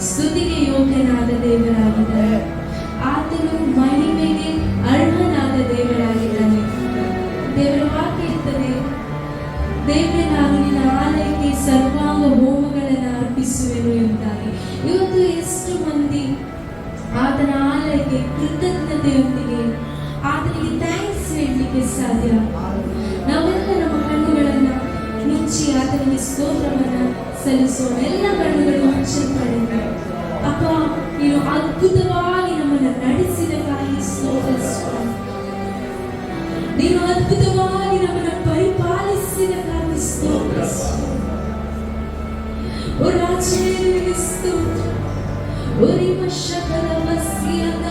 ಸ್ತುತಿಗೆ ಯೋಗ್ಯನಾದ ದೇವರಾಗಿದ್ದಾರೆ. ಆತನು ಮಹಿಮೆಗೆ ಅರ್ಹನಾದ ದೇವರಾಗಿದ್ದಾನೆ. ದೇವರ ವಾಕ್ಯ ಇರ್ತದೆ, ದೇವರೇ ನಾನು ನಿನ್ನ ಆಲಯಕ್ಕೆ ಸರ್ವಾಂಗ ಹೋಮಗಳನ್ನು ಅರ್ಪಿಸುವೆನು ಎಂದಾಗಿ. ಇವತ್ತು ಎಷ್ಟು ಮಂದಿ ಆತನ ಆಲಯಕ್ಕೆ ಕೃತಜ್ಞತೆಯೊಂದಿಗೆ ಆತನಿಗೆ ಥ್ಯಾಂಕ್ಸ್ ಹೇಳಲಿಕ್ಕೆ ಸಾಧ್ಯ? ನಾವೆಲ್ಲ ನಮ್ಮ ಕಣ್ಣುಗಳನ್ನ ಮುಚ್ಚಿ ಆತನಿಗೆ ಸ್ತೋತ್ರವನ್ನ ಸಲ್ಲಿಸೋಣ. ಎಲ್ಲ ಕಣ್ಣುಗಳು ಮುಚ್ಚಲ್ಪಡಿದೆ. ಅಪ್ಪ, ನೀನು ಅದ್ಭುತವಾಗಿ ನಮ್ಮನ್ನು ನಡೆಸಿದಕ್ಕಾಗಿ ಸ್ತೋತ್ರಿಸುವ. ನೀನು ಅದ್ಭುತವಾಗಿ ನಮ್ಮನ್ನು ಪರಿಪಾಲಿಸಿದಕ್ಕಾಗಿ ಸ್ತೋತ್ರಿಸುವ. ಓ ರಾಜನೇ, ನಿನಗೆ ಸ್ತೋತ್ರ. ಓರಿಮ ಶಕಲವಸಿಯದ,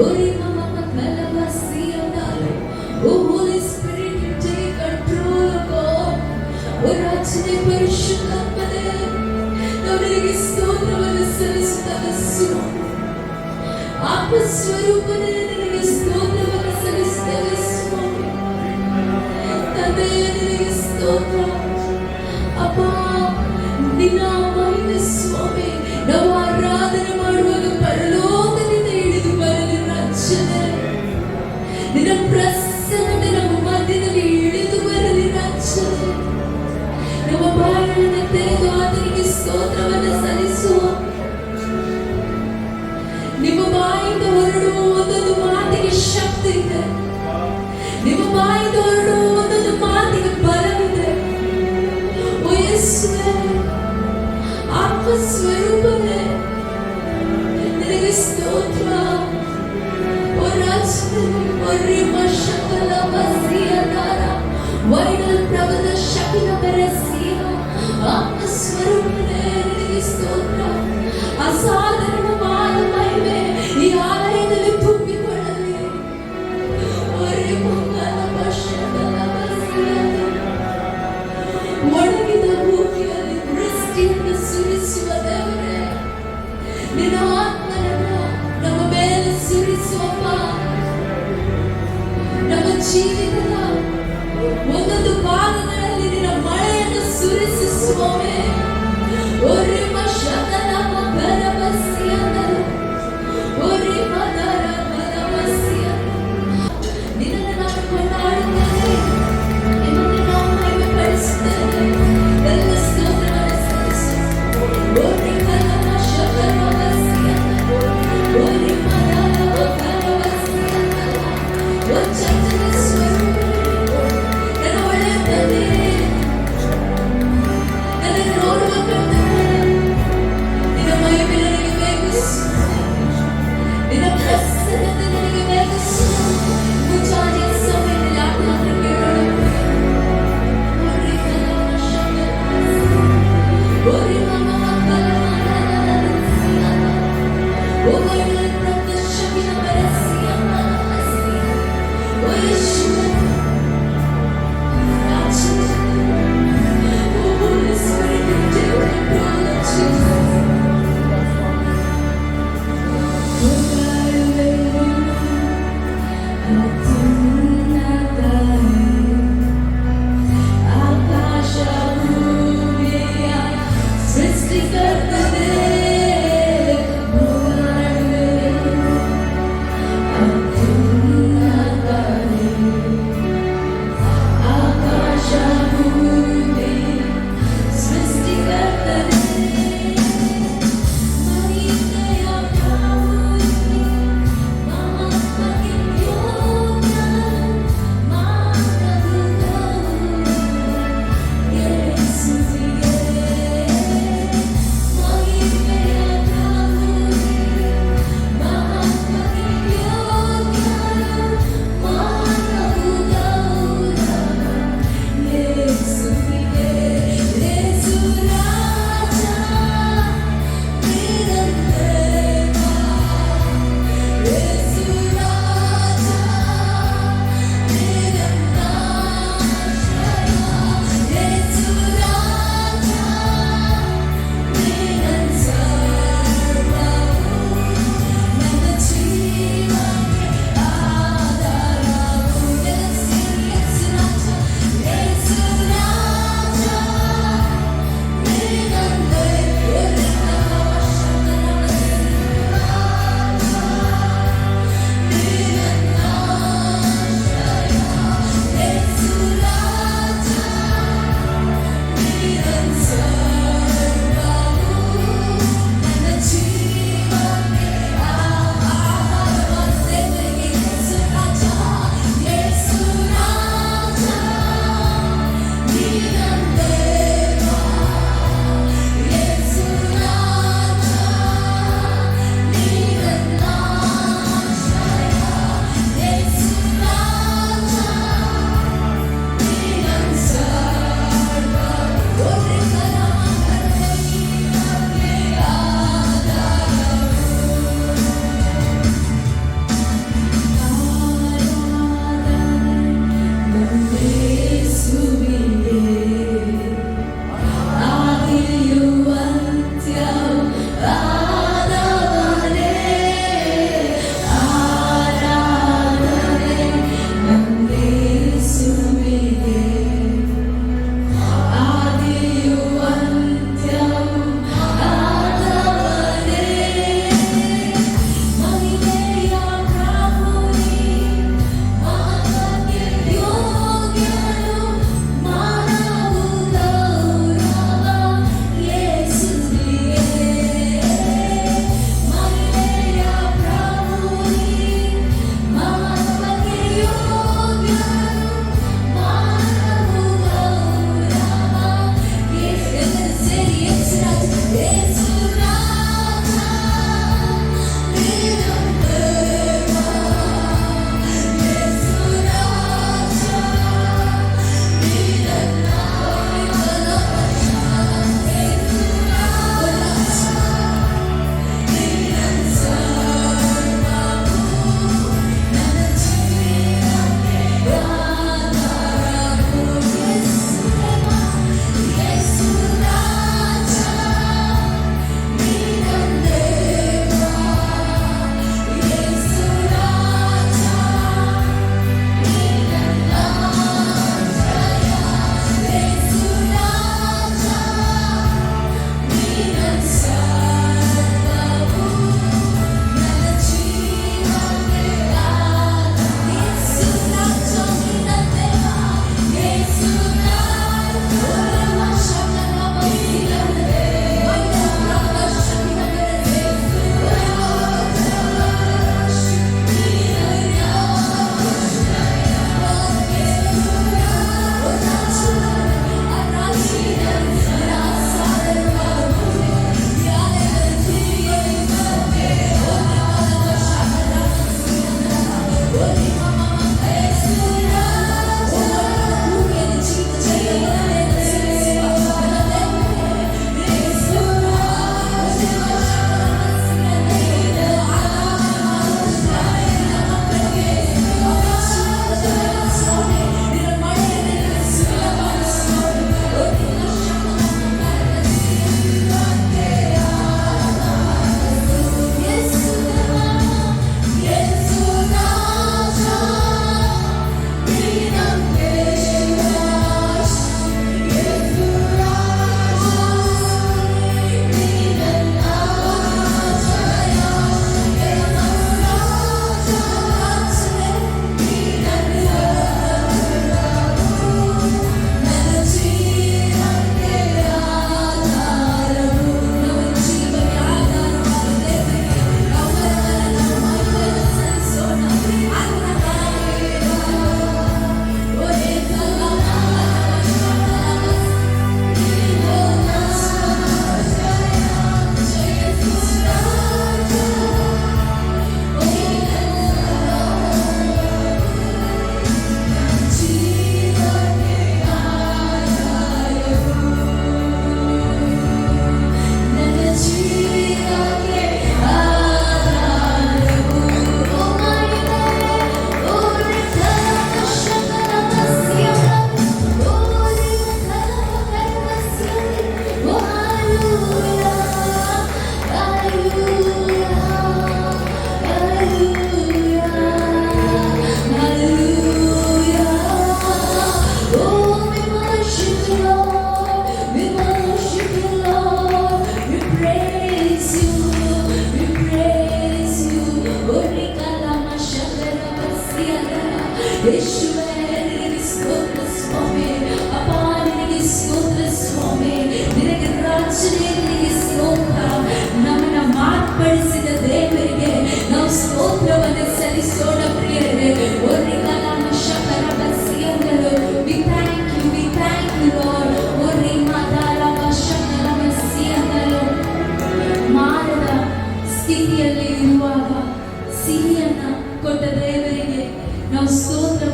ಓರಿಮ ಮಮಕಲವಸಿಯದ. ಓ Holy Spirit, you take control of God. ಓ ರಾಜನೇ, ಪರಿಶುದ್ಧಾತ್ಮನೇ, ನಾವು ನಿನಗೆ ಸ್ತೋತ್ರವನ್ನು ಸಲ್ಲಿಸುತ್ತೇವೆ ಸ್ವಾಮಿ. ಆತ್ಮ ಸ್ವರೂಪನೇ, ನಿನಗೆ ಸ್ತೋತ್ರವನ್ನು ಸಲ್ಲಿಸುತ್ತೇವೆ ಸ್ವಾಮಿ. ತಂದೆಯೇ, ನಿನಗೆ ಸ್ತೋತ್ರ. ಅಪ್ಪ, ನಿನ್ನ ಮಹಿಮೆ ಸ್ವಾಮಿ. ನಾವು ಆರಾಧನೆ ಮಾಡುವಾಗ ಪರಲೋಕದಿಂದ ಇಳಿದು ಬರಲಿ ರಾಜನೇ. ನಿನ್ನ ಪ್ರಸನ್ನತೆ ನಮ್ಮ ಮಧ್ಯದಲ್ಲಿ ಇಳಿದು ಬರಲಿ ರಾಜನೇ. ನಮ್ಮ ಬಾಯಿಗಳನ್ನು ತೆರೆದು ಆತನಿಗೆ ಸ್ತೋತ್ರವನ್ನು ಸಲ್ಲಿಸುವ. ನಿಮ್ಮ ಬಾಯಿಂದ ಹೊರಡುವ ಒಂದೊಂದು ಮಾತಿಗೆ ಶಕ್ತಿ ಇದೆ. ನಿಮ್ಮ ಬಾಯಿಂದ ಹೊರಡುವ ಒಂದೊಂದು ಮಾತಿಗೆ ಬಲವಿದೆ. ಓ ಯೇಸುವೇ, ಆತ್ಮ ಸ್ವರೂಪನೇ, ನಿನಗೆ ಸ್ತೋತ್ರ. ಓ ರಾಜನೇ, ಓರಿಮ ಶಕಲವಸಿಯದಾರ, ವೈಡಲ್ ಪ್ರಭದ ಶಕಿನ ಬೆರೆಸಿಯ. ಆತ್ಮ ಸ್ವರೂಪನೇ, ನಿನಗೆ ಸ್ತೋತ್ರ. ಅಸಾಧಾರಣವಾದ ಮಹಿಮೆ ಈ ಆಲಯದಲ್ಲಿ ತುಂಬಿಕೊಳ್ಳಲಿ. ಒಣಗಿದ ಭೂಮಿಯಲ್ಲಿ ವೃಷ್ಟಿಯನ್ನು ಸುರಿಸುವ ದೇವರೇ, ನಿನ್ನ ಆತ್ಮನನ್ನು ನಮ್ಮ ಮೇಲೆ ಸುರಿಸುವಪ್ಪ. ನಮ್ಮ ಜೀವಿತದ ಒಂದೊಂದು ಭಾಗಗಳಲ್ಲಿ ನಿನ್ನ ಮಳೆಯನ್ನು ಸುರಿಸುವವೇ. ಓರಿಮ ಶಕಲಮ ಬಲವಸಿಯಂದರು, ಓರಿಮ ದರ ಬಲವಸಿಯ. ನಿನ್ನನ್ನು ನಾವು ಕೊಂಡಾಡುತ್ತೇವೆ, ನಿನ್ನನ್ನು ನಾವು ಮಹಿಮೆ ಪಡಿಸುತ್ತೇವೆ. ಎಲ್ಲ ಸ್ತೋತ್ರವನ್ನು ಸಲ್ಲಿಸು. ಓರಿಮ ಲಮ ಶಕಲವಸಿಯಂದರು, ಓರಿಮ ದರ ಬಲವಸಿಯಂದರು. ಓ ಚೈತನ್ಯ ಸ್ವರೂಪನೇ, ನನ್ನ ಒಳ್ಳೆಯ ತಂದೆಯೇ, ನನ್ನನ್ನು ನೋಡುವ ಕರ್ತನೇ, ನಿನ್ನ ಮಹಿಮೆ ನನಗೆ ಬೇಕು ಸ್ವಾಮಿ. ನಿನ್ನ ಪ್ರಸನ್ನತೆ ನನಗೆ ಬೇಕು ಸ್ವಾಮಿ. ಮುಂಜಾನೆಯ ಸಮಯದಲ್ಲಿ ಆತ್ಮಹತ್ಯೆ ಕೇಳೋಣ.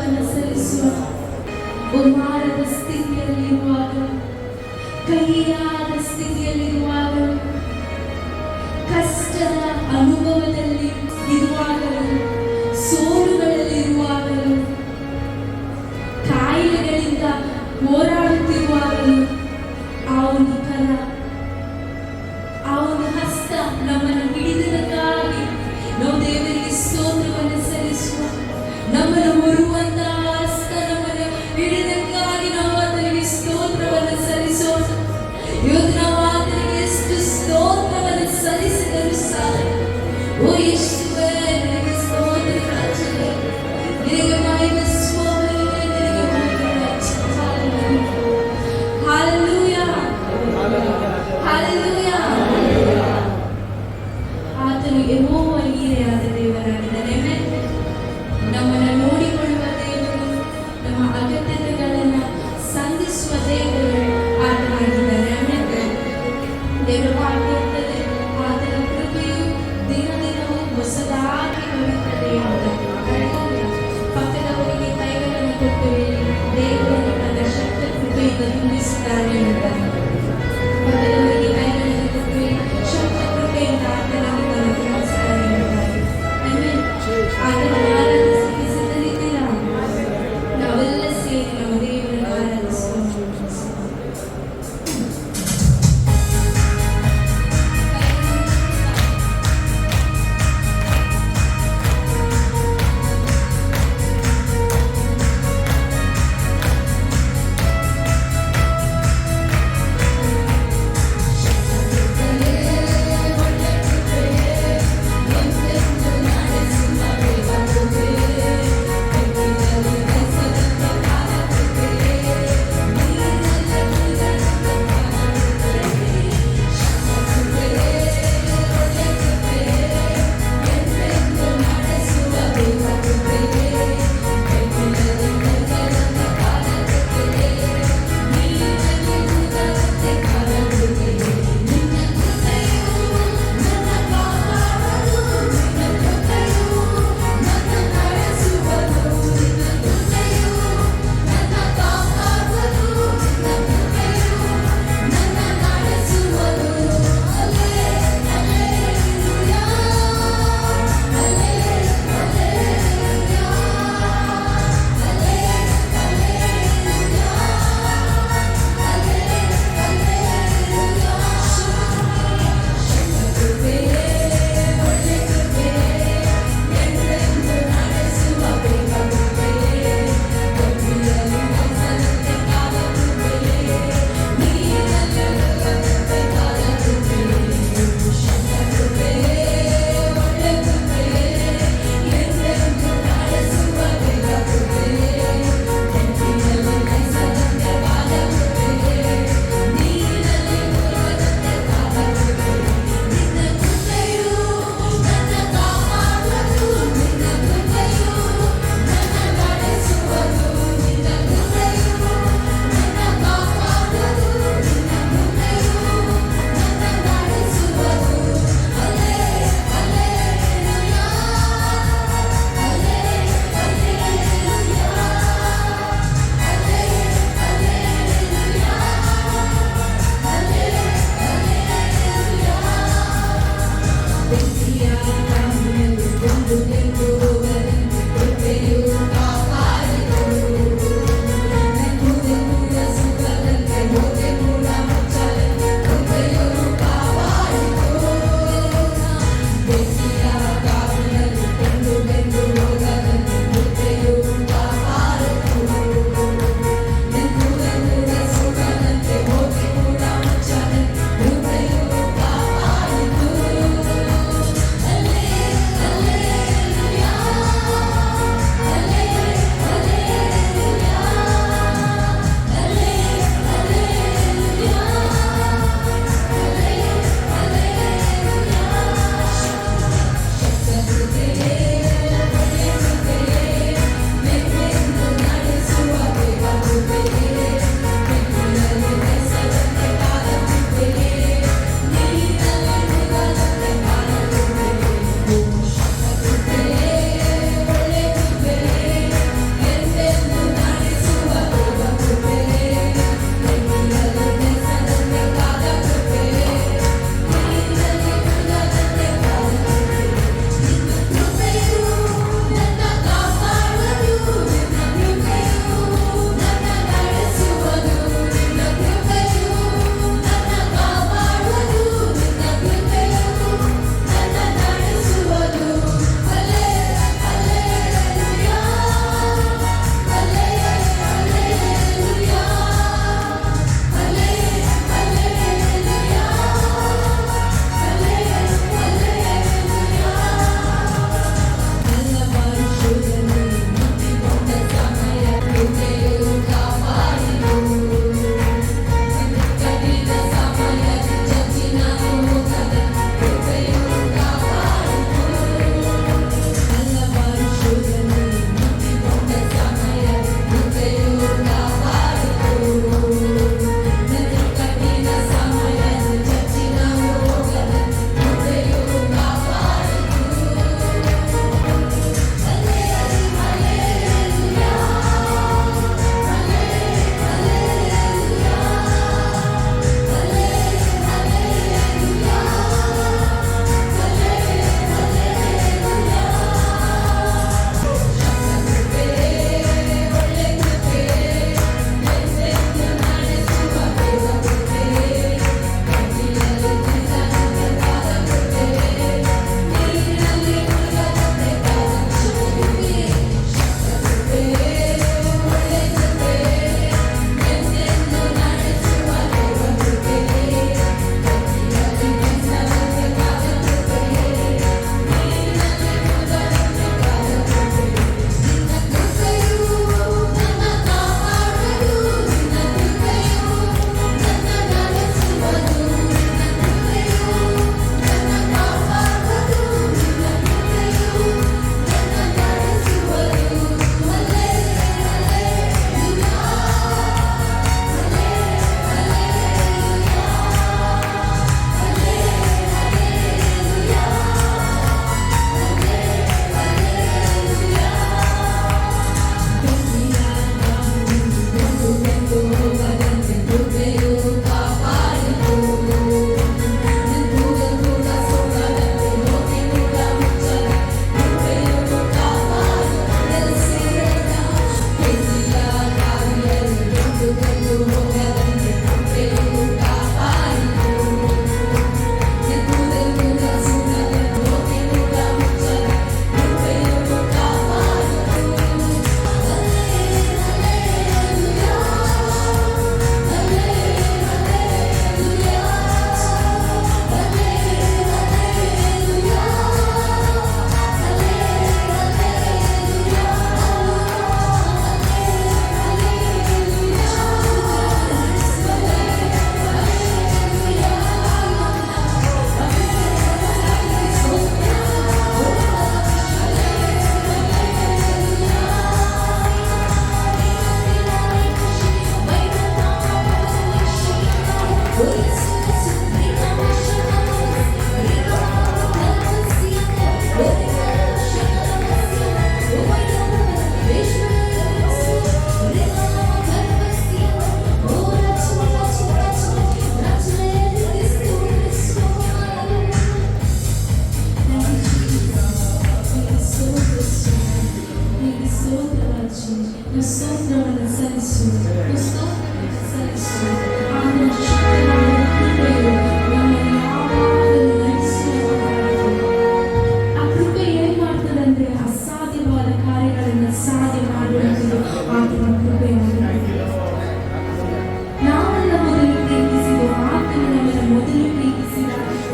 ಸ್ತೋತ್ರವನ್ನು ಸಲ್ಲಿಸೋಣ. ಉಮ್ಮಾರದ ಸ್ಥಿತಿಯಲ್ಲಿರುವಾಗ, ಕಹಿಯಾದ ಸ್ಥಿತಿಯಲ್ಲಿರುವಾಗ, ಕಷ್ಟದ ಅನುಭವದಲ್ಲಿ ಇರುವಾಗಲೂ, ಸೋಲುಗಳಲ್ಲಿರುವಾಗಲೂ, ಕಾಯಿಲೆಗಳಿಂದ ಹೋರಾಡುತ್ತಿರುವಾಗಲೂ ಅವನ ಕರ, ಅವನ ಹಸ್ತ ನಮ್ಮನ್ನು ಹಿಡಿದದಕ್ಕಾಗಿ ನಾವು ದೇವರಿಗೆ ಸ್ತೋತ್ರವನ್ನು ಸಲ್ಲಿಸುವ. ನಮ್ಮನ್ನು ಹೊರುವಂತಹ ಹಸ್ತ ನಮ್ಮನ್ನು ಹಿಡಿದಕ್ಕಾಗಿ ನಾವು ಆತನಿಗೆ ಸ್ತೋತ್ರವನ್ನು ಸಲ್ಲಿಸೋಣ. ಇವತ್ತು ನಾವು ಆತನಿಗೆ ಎಷ್ಟು ಸ್ತೋತ್ರವನ್ನು ಸಲ್ಲಿಸಿದರೂ ಸಾಕು. ಓ ಯೇಸುವೇ, ನಿನಗೆ ಸ್ತೋತ್ರ ರಾಜನೇ, ನಿನಗೆ ಮಹಿಮೆ ಸ್ವಾಮಿಯೇ, ನಿನಗೆ ಮಹಿಮೆ ರಾಜನೇ. Hallelujah, hallelujah. ಆತನು ಯೆಹೋವ ಈರೆಯಾದ ದೇವರಾಗಿದ್ದಾನೆ. ನಮ್ಮನ್ನು ನೋಡಿಕೊಳ್ಳುವ ದೇವರು, ನಮ್ಮ ಅಗತ್ಯತೆಗಳನ್ನು ಸಂಧಿಸುವ ದೇವರು ಆತನಾಗಿದ್ದಾನೆ. ದೇವರ ವಾಕ್ಯದಲ್ಲಿ ಆತನ ಕೃಪೆಯು ದಿನ ದಿನವೂ ಹೊಸದಾಗಿ ಬರುತ್ತದೆ ಎಂಬುದಾಗಿ. ಪಕ್ಕದವರಿಗೆ ಕೈಗಳನ್ನು ಕೊಟ್ಟು ಹೇಳಿ, ದೇವರು ತನ್ನ ಶಕ್ತ ಕೃಪೆಯಿಂದ ತುಂಬಿಸುತ್ತಾನೆ ಎಂಬುದಾಗಿ. ಪಕ್ಕದವರಿಗೆ ಕೈಗಳನ್ನು ಕೊಟ್ಟು ಹೇಳಿ, ಶಕ್ತ ಕೃಪೆಯಿಂದ ಆತನಿಗೆ ತನ್ನ ತುಂಬಿಸುತ್ತಾನೆ ಎಂಬುದಾಗಿ. ಆಮೆನ್. ಆತನ ಆರಾಧಿಸಲಿಕ್ಕೆ ಸಿದ್ಧರಿದ್ದೀರಾ? ನಾವೆಲ್ಲ ಸೇರಿ ನಮ್ಮ ದೇವರನ್ನು ಆರಾಧಿಸೋಣ.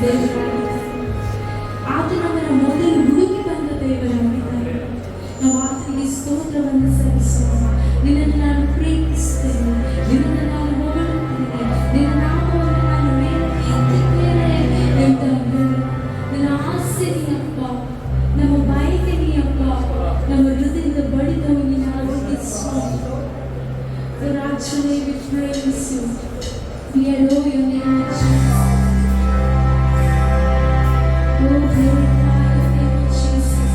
ದೇವರಾಗಿದ್ದಾರೆ. ಆತನವರ ಮೊದಲು ಹುಡುಕಿ ಬಂದ ದೇವರಾಗಿದ್ದಾರೆ. ನಾವು ಆತನಿಗೆ ಸ್ತೋತ್ರವನ್ನು ಸಲ್ಲಿಸೋಣ. ನಿನ್ನನ್ನು ನಾನು ಪ್ರೀತಿಸ್ತೇನೆ, ನಿನ್ನನ್ನು ನಾನು ಹೊಗಳುತ್ತೇನೆ, ನಿನ್ನ ನಾಮವನ್ನು ನಾನು ಮೇಲಕ್ಕೆ ಎತ್ತುತ್ತೇನೆ ಅಂತ ನನ್ನ ಆಸೆ ನೀಯಪ್ಪ, ನಮ್ಮ ಬಯಕೆ ನೀಯಪ್ಪ, ನಮ್ಮ ಹೃದಯದ ಬಡಿತವನ್ನು ನಾವು ಸ್ವಾಮಿ. For actually we praise you, we adore your name, Jesus. Oh, glorify your name, Jesus.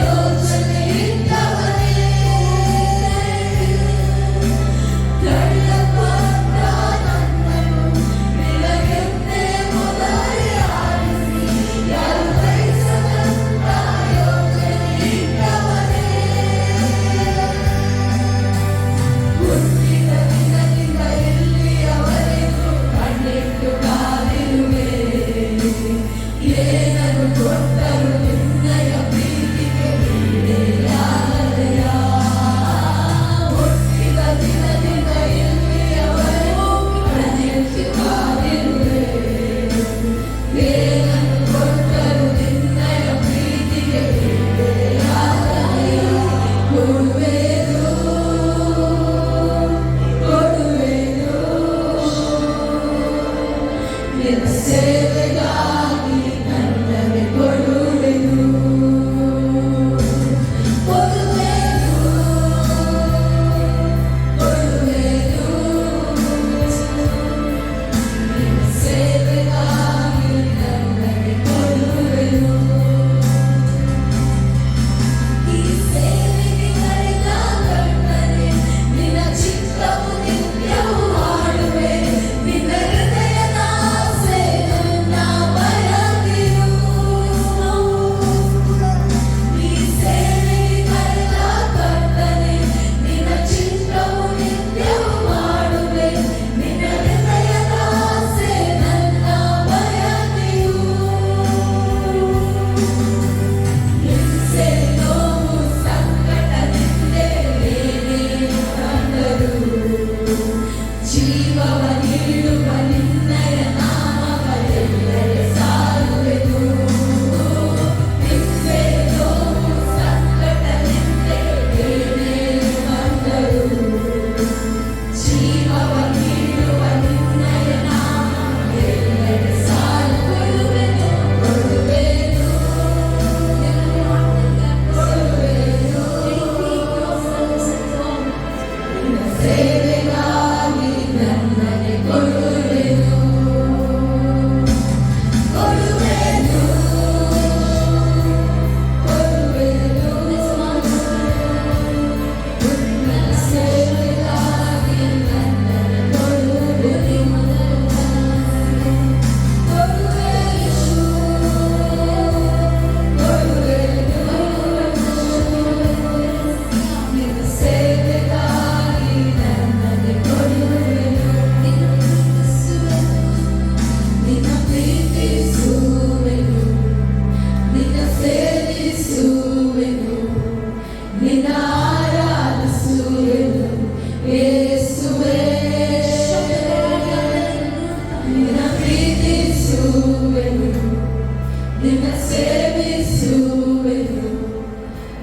ಯೋಚನೆ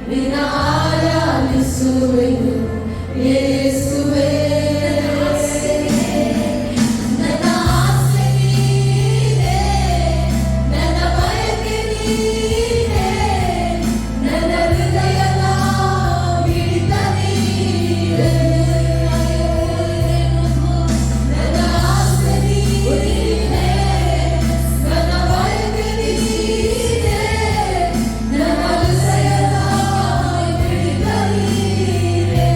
ನಿನ್ನ ಆರಾಧಿಸುವೆನು ಯೇಸುವೇ. ನನ್ನ ಆಸೆ ನೀನೇ, ನನ್ನ ಬಯಕೆ ನೀನೇ, ನನ್ನ ಹೃದಯದ ಮಿಡಿತ ನೀನೇ. ನನ್ನ ಆಸೆ ನೀನೇ, ನನ್ನ ಬಯಕೆ ನೀನೇ, ನನ್ನ ಹೃದಯದ ಮಿಡಿತ ನೀನೇ.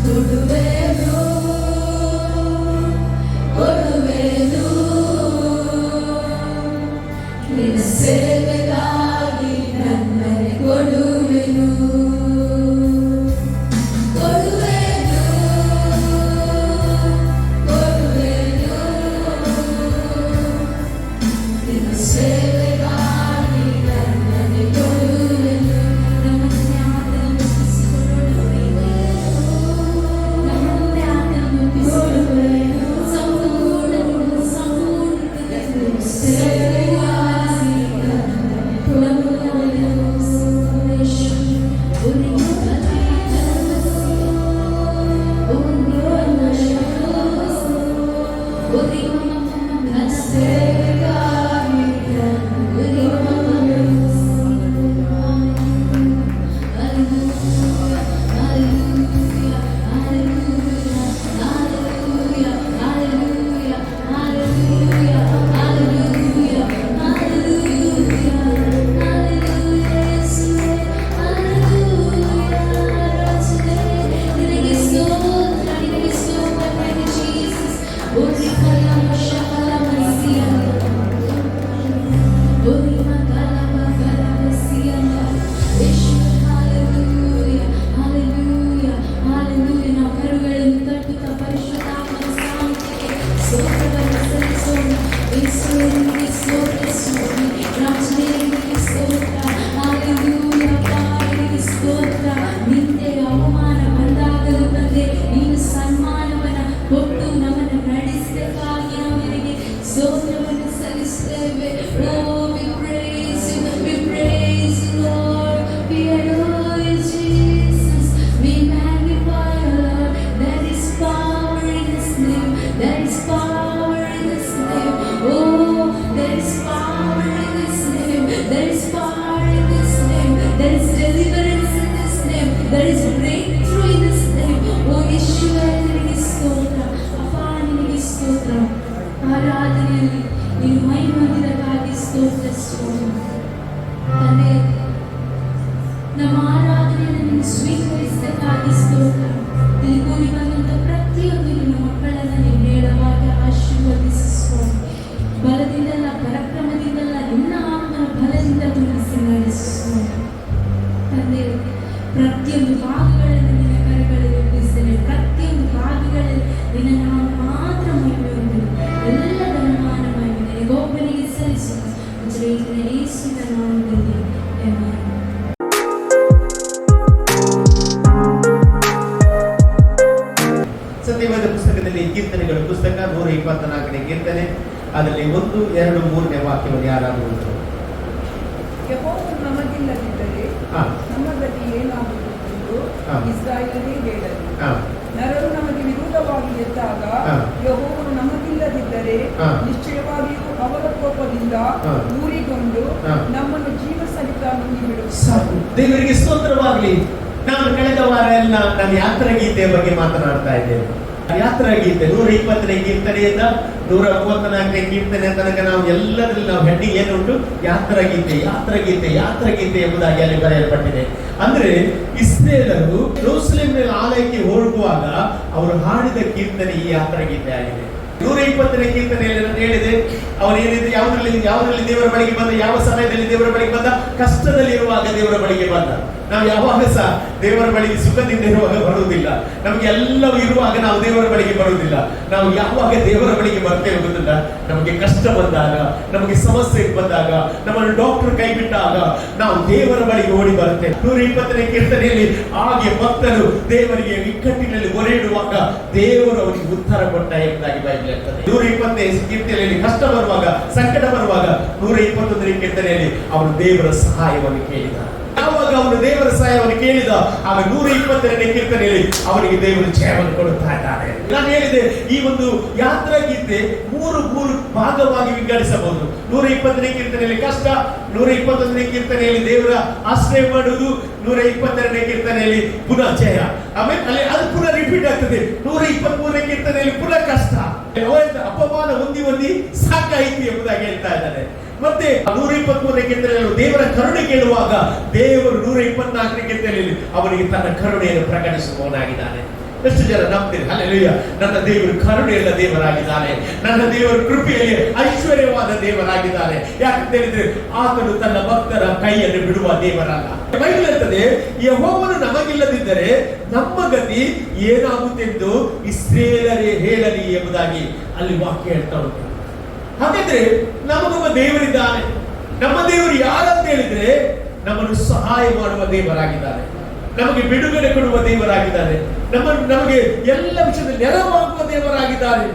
ಕೊಡುವೆನು ಕೊಡುವೆನು ನಿನ್ನ ಸೇವೆಗಾಗಿ ನನ್ನನ್ನೇ ಕೊಡುವೆನು. ಕೊಡುವೆನು ಕೊಡುವೆನು ನಿನ್ನ ಸೇವೆಗಾಗಿ ನನ್ನನ್ನೇ ಕೊಡುವೆನು. ನಮ್ಮನ್ನೇ ಆತನನ್ನು ಒಪ್ಪಿಸಿಕೊಡುವೆನು. ನಮ್ಮನ್ನೇ ಆತನನ್ನು ಒಪ್ಪಿಸಿಕೊಡುವೆನು. ಸಂಪೂರ್ಣದಿಂದ ಸಂಪೂರ್ಣ ಸೇವೆಗಾಗಿ ನನ್ನನ್ನೇ ಕೊಡುವೆನು. ನಿಂದೆ ಅವಮಾನ ಬಂದಾಗಲೂ ತಂದೆ ನೀನು ಸನ್ಮಾನವನ್ನ ಕೊಟ್ಟು ನಮ್ಮನ್ನು ನಡೆಸಬೇಕಾಗಿ ನಾವು ನಿನಗೆ ಸ್ತೋತ್ರವನ್ನು ಸಲ್ಲಿಸುತ್ತೇವೆ. Oh, we praise you, Lord. We adore you, Jesus. We magnify you, Lord. There is power in His name. There is power in His name. Oh, there is power in His name. There is power in His name. There is deliverance in His name. There is breakthrough in His name. Oh, Yeshua, ನಿನಗೆ ಸ್ತೋತ್ರ. ಅಪ್ಪ, ನಿನಗೆ ಸ್ತೋತ್ರ. ಆರಾಧನೆಯಲ್ಲಿ ನೀನು ಮಹಿಮಂದಿರಕ್ಕಾಗಿ ಸ್ತೋತ್ರ ಸ್ವಾಮಿ. ತಂದೆ, ನಮ್ಮ ಆರಾಧನೆಯನ್ನು ನೀನು ಸ್ವೀಕರಿಸಕ್ಕಾಗಿ ಸ್ತೋತ್ರ. ಇಲ್ಲಿ ಕೂಡಿ ಬಂದಂಥ ಪ್ರತಿಯೊಂದು ನಿನ್ನ ಮಕ್ಕಳನ್ನು ನೀನು ಹೇಳುವಾಗ ಆಶೀರ್ವದಿಸು ಸ್ವಾಮಿ. ಬಲದಿಂದಲ್ಲ, ಪರಾಕ್ರಮದಿಂದಲ್ಲ, ನಿನ್ನ ಆತ್ಮನ ಬಲದಿಂದ ತುಂಬಿಸಿ ನಡೆಸು ಸ್ವಾಮಿ. ತಂದೆ, ಪ್ರತಿಯೊಂದು ಭಾಗಗಳನ್ನು ನಿನ್ನ ಕರೆಗಳಲ್ಲಿ ಒಪ್ಪಿಸ್ತೇನೆ. ಪ್ರತಿಯೊಂದು ಭಾಗಗಳಲ್ಲಿ ನಿನ್ನ ನಾಮ ಮಾತ್ರ ಮಹಿಮೆ ಹೊಂದಿದೆ. ಎಲ್ಲ ಧನಮಾನ ಮಹಿಮೆ ನಿನಗೊಬ್ಬನಿಗೆ ಸಲ್ಲಿಸು. ಜೀವಿತನ ಯೇಸುವಿನ ನಾಮದಲ್ಲಿ ಆಮೆನ್. ಸತ್ಯವಾದ ಪುಸ್ತಕದಲ್ಲಿ ಕೀರ್ತನೆಗಳ ಪುಸ್ತಕ 124ನೇ ಕೀರ್ತನೆ, ಅದರಲ್ಲಿ 1, 2, 3ನೇ ವಾಕ್ಯವನ್ನು ಯಾರಾದರೂ ಓದುವರು? ಯೆಹೋವನು ನಮಗಿಲ್ಲದಿದ್ದರೆ ನಮ್ಮ ಗತಿ ಏನಾಗುವುದು ಇಸ್ರಾಯೇಲೇ ಹೇಳಲಿ. ನರರು ನಮಗೆ ವಿರೋಧವಾಗಿ ಎದ್ದಾಗ ಯೆಹೋವನು ನಮಗಿಲ್ಲದಿದ್ದರೆ ನಿಶ್ಚಯವಾಗಿಯೂ ಅವರ ಕೋಪದಿಂದ ಊರಿಕೊಂಡು ನಮ್ಮನ್ನು ಜೀವ ಸಹಿತ ನುಂಗಿಬಿಡುವರು. ದೇವರಿಗೆ ಸ್ತೋತ್ರವಾಗಲಿ. ನಾನು ಕಳೆದ ವಾರ ಎಲ್ಲ ನಾನು ಯಾತ್ರಾ ಗೀತೆಯ ಬಗ್ಗೆ ಮಾತನಾಡ್ತಾ ಇದ್ದೇನೆ. ಯಾತ್ರಾ ಗೀತೆ 120ನೇ ಕೀರ್ತನೆಯಿಂದ 134ನೇ ಕೀರ್ತನೆ ತನಕ ನಾವು ಎಲ್ಲದರಲ್ಲಿ ನಾವು ಹೆಡ್ಡಿಂಗ್ ಏನು ಉಂಟು? ಯಾತ್ರಾ ಗೀತೆ, ಯಾತ್ರಾ ಗೀತೆ, ಯಾತ್ರಾ ಗೀತೆ ಎಂಬುದಾಗಿ ಅಲ್ಲಿ ಬರೆಯಲ್ಪಟ್ಟಿದೆ. ಅಂದ್ರೆ ಇಸ್ರೇಲರು ಯೆರೂಸಲೇಮ್ ಆಲಯಕ್ಕೆ ಹೋಗುವಾಗ ಅವರು ಹಾಡಿದ ಕೀರ್ತನೆ ಈ ಯಾತ್ರಾ ಗೀತೆ ಆಗಿದೆ. 120ನೇ ಕೀರ್ತನೆಯಲ್ಲಿ ನಾನು ಹೇಳಿದೆ, ಅವನೇನಿದೆ, ಯಾವುದರಲ್ಲಿ ದೇವರ ಬಳಿಗೆ ಬಂದ, ಯಾವ ಸಮಯದಲ್ಲಿ ದೇವರ ಬಳಿಗೆ ಬಂದ? ಕಷ್ಟದಲ್ಲಿ ಇರುವಾಗ ದೇವರ ಬಳಿಗೆ ಬಂದ. ನಾವು ಯಾವಾಗ ಸಹ ದೇವರ ಬಳಿಗೆ ಸುಖದಿಂದ ಇರುವಾಗ ಬರುವುದಿಲ್ಲ. ನಮಗೆ ಎಲ್ಲವೂ ಇರುವಾಗ ನಾವು ದೇವರ ಬಳಿಗೆ ಬರುವುದಿಲ್ಲ. ನಾವು ಯಾವಾಗ ದೇವರ ಬಳಿಗೆ ಬರ್ತೇವೆ ಗೊತ್ತಿಲ್ಲ? ನಮಗೆ ಕಷ್ಟ ಬಂದಾಗ, ನಮಗೆ ಸಮಸ್ಯೆ ಬಂದಾಗ, ನಮ್ಮನ್ನು ಡಾಕ್ಟರ್ ಕೈ ಬಿಟ್ಟಾಗ ನಾವು ದೇವರ ಬಳಿಗೆ ಓಡಿ ಬರ್ತೇವೆ. 120ನೇ ಕೀರ್ತನೆಯಲ್ಲಿ ಹಾಗೆ ಭಕ್ತರು ದೇವರಿಗೆ ಇಕ್ಕಟ್ಟಿನಲ್ಲಿ ಮೊರೆಯಿಡುವಾಗ ದೇವರು ಅವರಿಗೆ ಉತ್ತರ ಕೊಟ್ಟ ಎಂಬುದಾಗಿ ಬೈಬಲ್ ಹೇಳ್ತದೆ. 120ನೇ ಕೀರ್ತನೆಯಲ್ಲಿ ಕಷ್ಟ ಬರುವಾಗ ಬರುವಾಗ, ಸಂಕಟ ಬರುವಾಗ 121ನೇ ಕೀರ್ತನೆಯಲ್ಲಿ ಅವನು ದೇವರ ಸಹಾಯವನ್ನು ಕೇಳಿದ. ಯಾವಾಗ ಅವನು ದೇವರ ಸಹಾಯವನ್ನು ಕೇಳಿದ, ಆಗ 122ನೇ ಕೀರ್ತನೆಯಲ್ಲಿ ಅವನಿಗೆ ದೇವರು ಜಯವನ್ನು ಕೊಡುತ್ತಾ ಇದ್ದಾನೆ. ನಾನು ಹೇಳಿದೆ, ಈ ಒಂದು ಯಾತ್ರಾ ಗೀತೆ ಮೂರು ಭಾಗವಾಗಿ ವಿಂಗಡಿಸಬಹುದು. 120ನೇ ಕೀರ್ತನೆಯಲ್ಲಿ ಕಷ್ಟ, 121ನೇ ಕೀರ್ತನೆಯಲ್ಲಿ ದೇವರ ಆಶ್ರಯ ಮಾಡುವುದು, 122ನೇ ಕೀರ್ತನೆಯಲ್ಲಿ ಪುನಃ ಜಯ. ಆಮೇಲೆ ಅಲ್ಲಿ ಅದು ಪುನಃ ರಿಪೀಟ್ ಆಗ್ತದೆ. 123ನೇ ಕೀರ್ತನೆಯಲ್ಲಿ ಪುನಃ ಕಷ್ಟ, ಅಪಮಾನ ಹೊಂದಿ ಸಾಕಾಯಿತು ಎಂಬುದಾಗಿ ಹೇಳ್ತಾ ಇದ್ದಾನೆ. ಮತ್ತೆ 123ನೇ ಕೀರ್ತನೆಯಲ್ಲಿ ದೇವರ ಕರುಣೆ ಕೇಳುವಾಗ ದೇವರು 124ನೇ ಕೀರ್ತನೆಯಲ್ಲಿ ಅವನಿಗೆ ತನ್ನ ಕರುಣೆಯನ್ನು ಪ್ರಕಟಿಸುವವನಾಗಿದ್ದಾನೆ. ಎಷ್ಟು ಜನ ನಂಬ್ತೀರಿ? ಹಲ್ಲೆಲೂಯಾ. ನನ್ನ ದೇವರು ಕರುಣೆಯುಳ್ಳ ದೇವರಾಗಿದ್ದಾನೆ. ನನ್ನ ದೇವರು ಕೃಪೆಯಲ್ಲಿ ಐಶ್ವರ್ಯವಾದ ದೇವರಾಗಿದ್ದಾನೆ. ಯಾಕಂತ ಹೇಳಿದ್ರೆ ಆತನು ತನ್ನ ಭಕ್ತರ ಕೈಯನ್ನು ಬಿಡುವ ದೇವರಲ್ಲ. ಬೈಬಲ್ ಹೇಳ್ತದೆ, ಯೆಹೋವನು ನಮಗಿಲ್ಲದಿದ್ದರೆ ನಮ್ಮ ಗತಿ ಏನಾಗುತ್ತೆಂದು ಇಸ್ರಾಯೇಲರೇ ಹೇಳಲಿ ಎಂಬುದಾಗಿ ಅಲ್ಲಿ ವಾಕ್ಯ ಹೇಳ್ತಾ ಉಂಟು. ಹಾಗಾದ್ರೆ ನಮಗೊಬ್ಬ ದೇವರಿದ್ದಾನೆ. ನಮ್ಮ ದೇವರು ಯಾರಂತ ಹೇಳಿದ್ರೆ ನಮ್ಮನ್ನು ಸಹಾಯ ಮಾಡುವ ದೇವರಾಗಿದ್ದಾರೆ, ನಮಗೆ ಬಿಡುಗಡೆ ಕೊಡುವ ದೇವರಾಗಿದ್ದಾರೆ, ನಮಗೆ ಎಲ್ಲ ವಿಷಯದಲ್ಲಿ ನೆರವಾಗುವ ದೇವರಾಗಿದ್ದಾರೆ.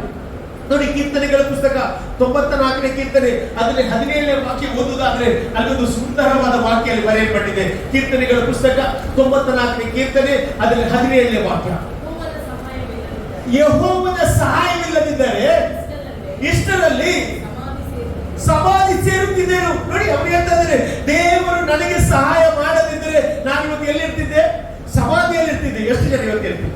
ನೋಡಿ, ಕೀರ್ತನೆಗಳ ಪುಸ್ತಕ 94ನೇ ಕೀರ್ತನೆ ಅದರಲ್ಲಿ 17ನೇ ವಾಕ್ಯ ಓದುವುದಾದ್ರೆ ಅಲ್ಲೊಂದು ಸುಂದರವಾದ ವಾಕ್ಯ ಅಲ್ಲಿ ಬರೆಯಲ್ಪಟ್ಟಿದೆ. ಕೀರ್ತನೆಗಳ ಪುಸ್ತಕ 94ನೇ ಕೀರ್ತನೆ ಅದರಲ್ಲಿ 17ನೇ ವಾಕ್ಯ, ಯೆಹೋವನ ಸಹಾಯವಿಲ್ಲದಿದ್ದರೆ ಇಷ್ಟರಲ್ಲಿ ಸಮಾಧಿ ಸೇರುತ್ತಿದ್ದೇನು. ನೋಡಿ, ಅವ್ರು ಹೇಳ್ತಾ ಇದ್ದಾರೆ, ದೇವರು ನನಗೆ ಸಹಾಯ ಮಾಡದಿದ್ದರೆ ನಾನು ಇವತ್ತು ಎಲ್ಲಿರ್ತಿದ್ದೆ? ಸಮಾಧಿಯಲ್ಲಿರ್ತಿದ್ದೆ. ಎಷ್ಟು ಜನ ಇವತ್ತು ಇರ್ತಿದ್ದೆ?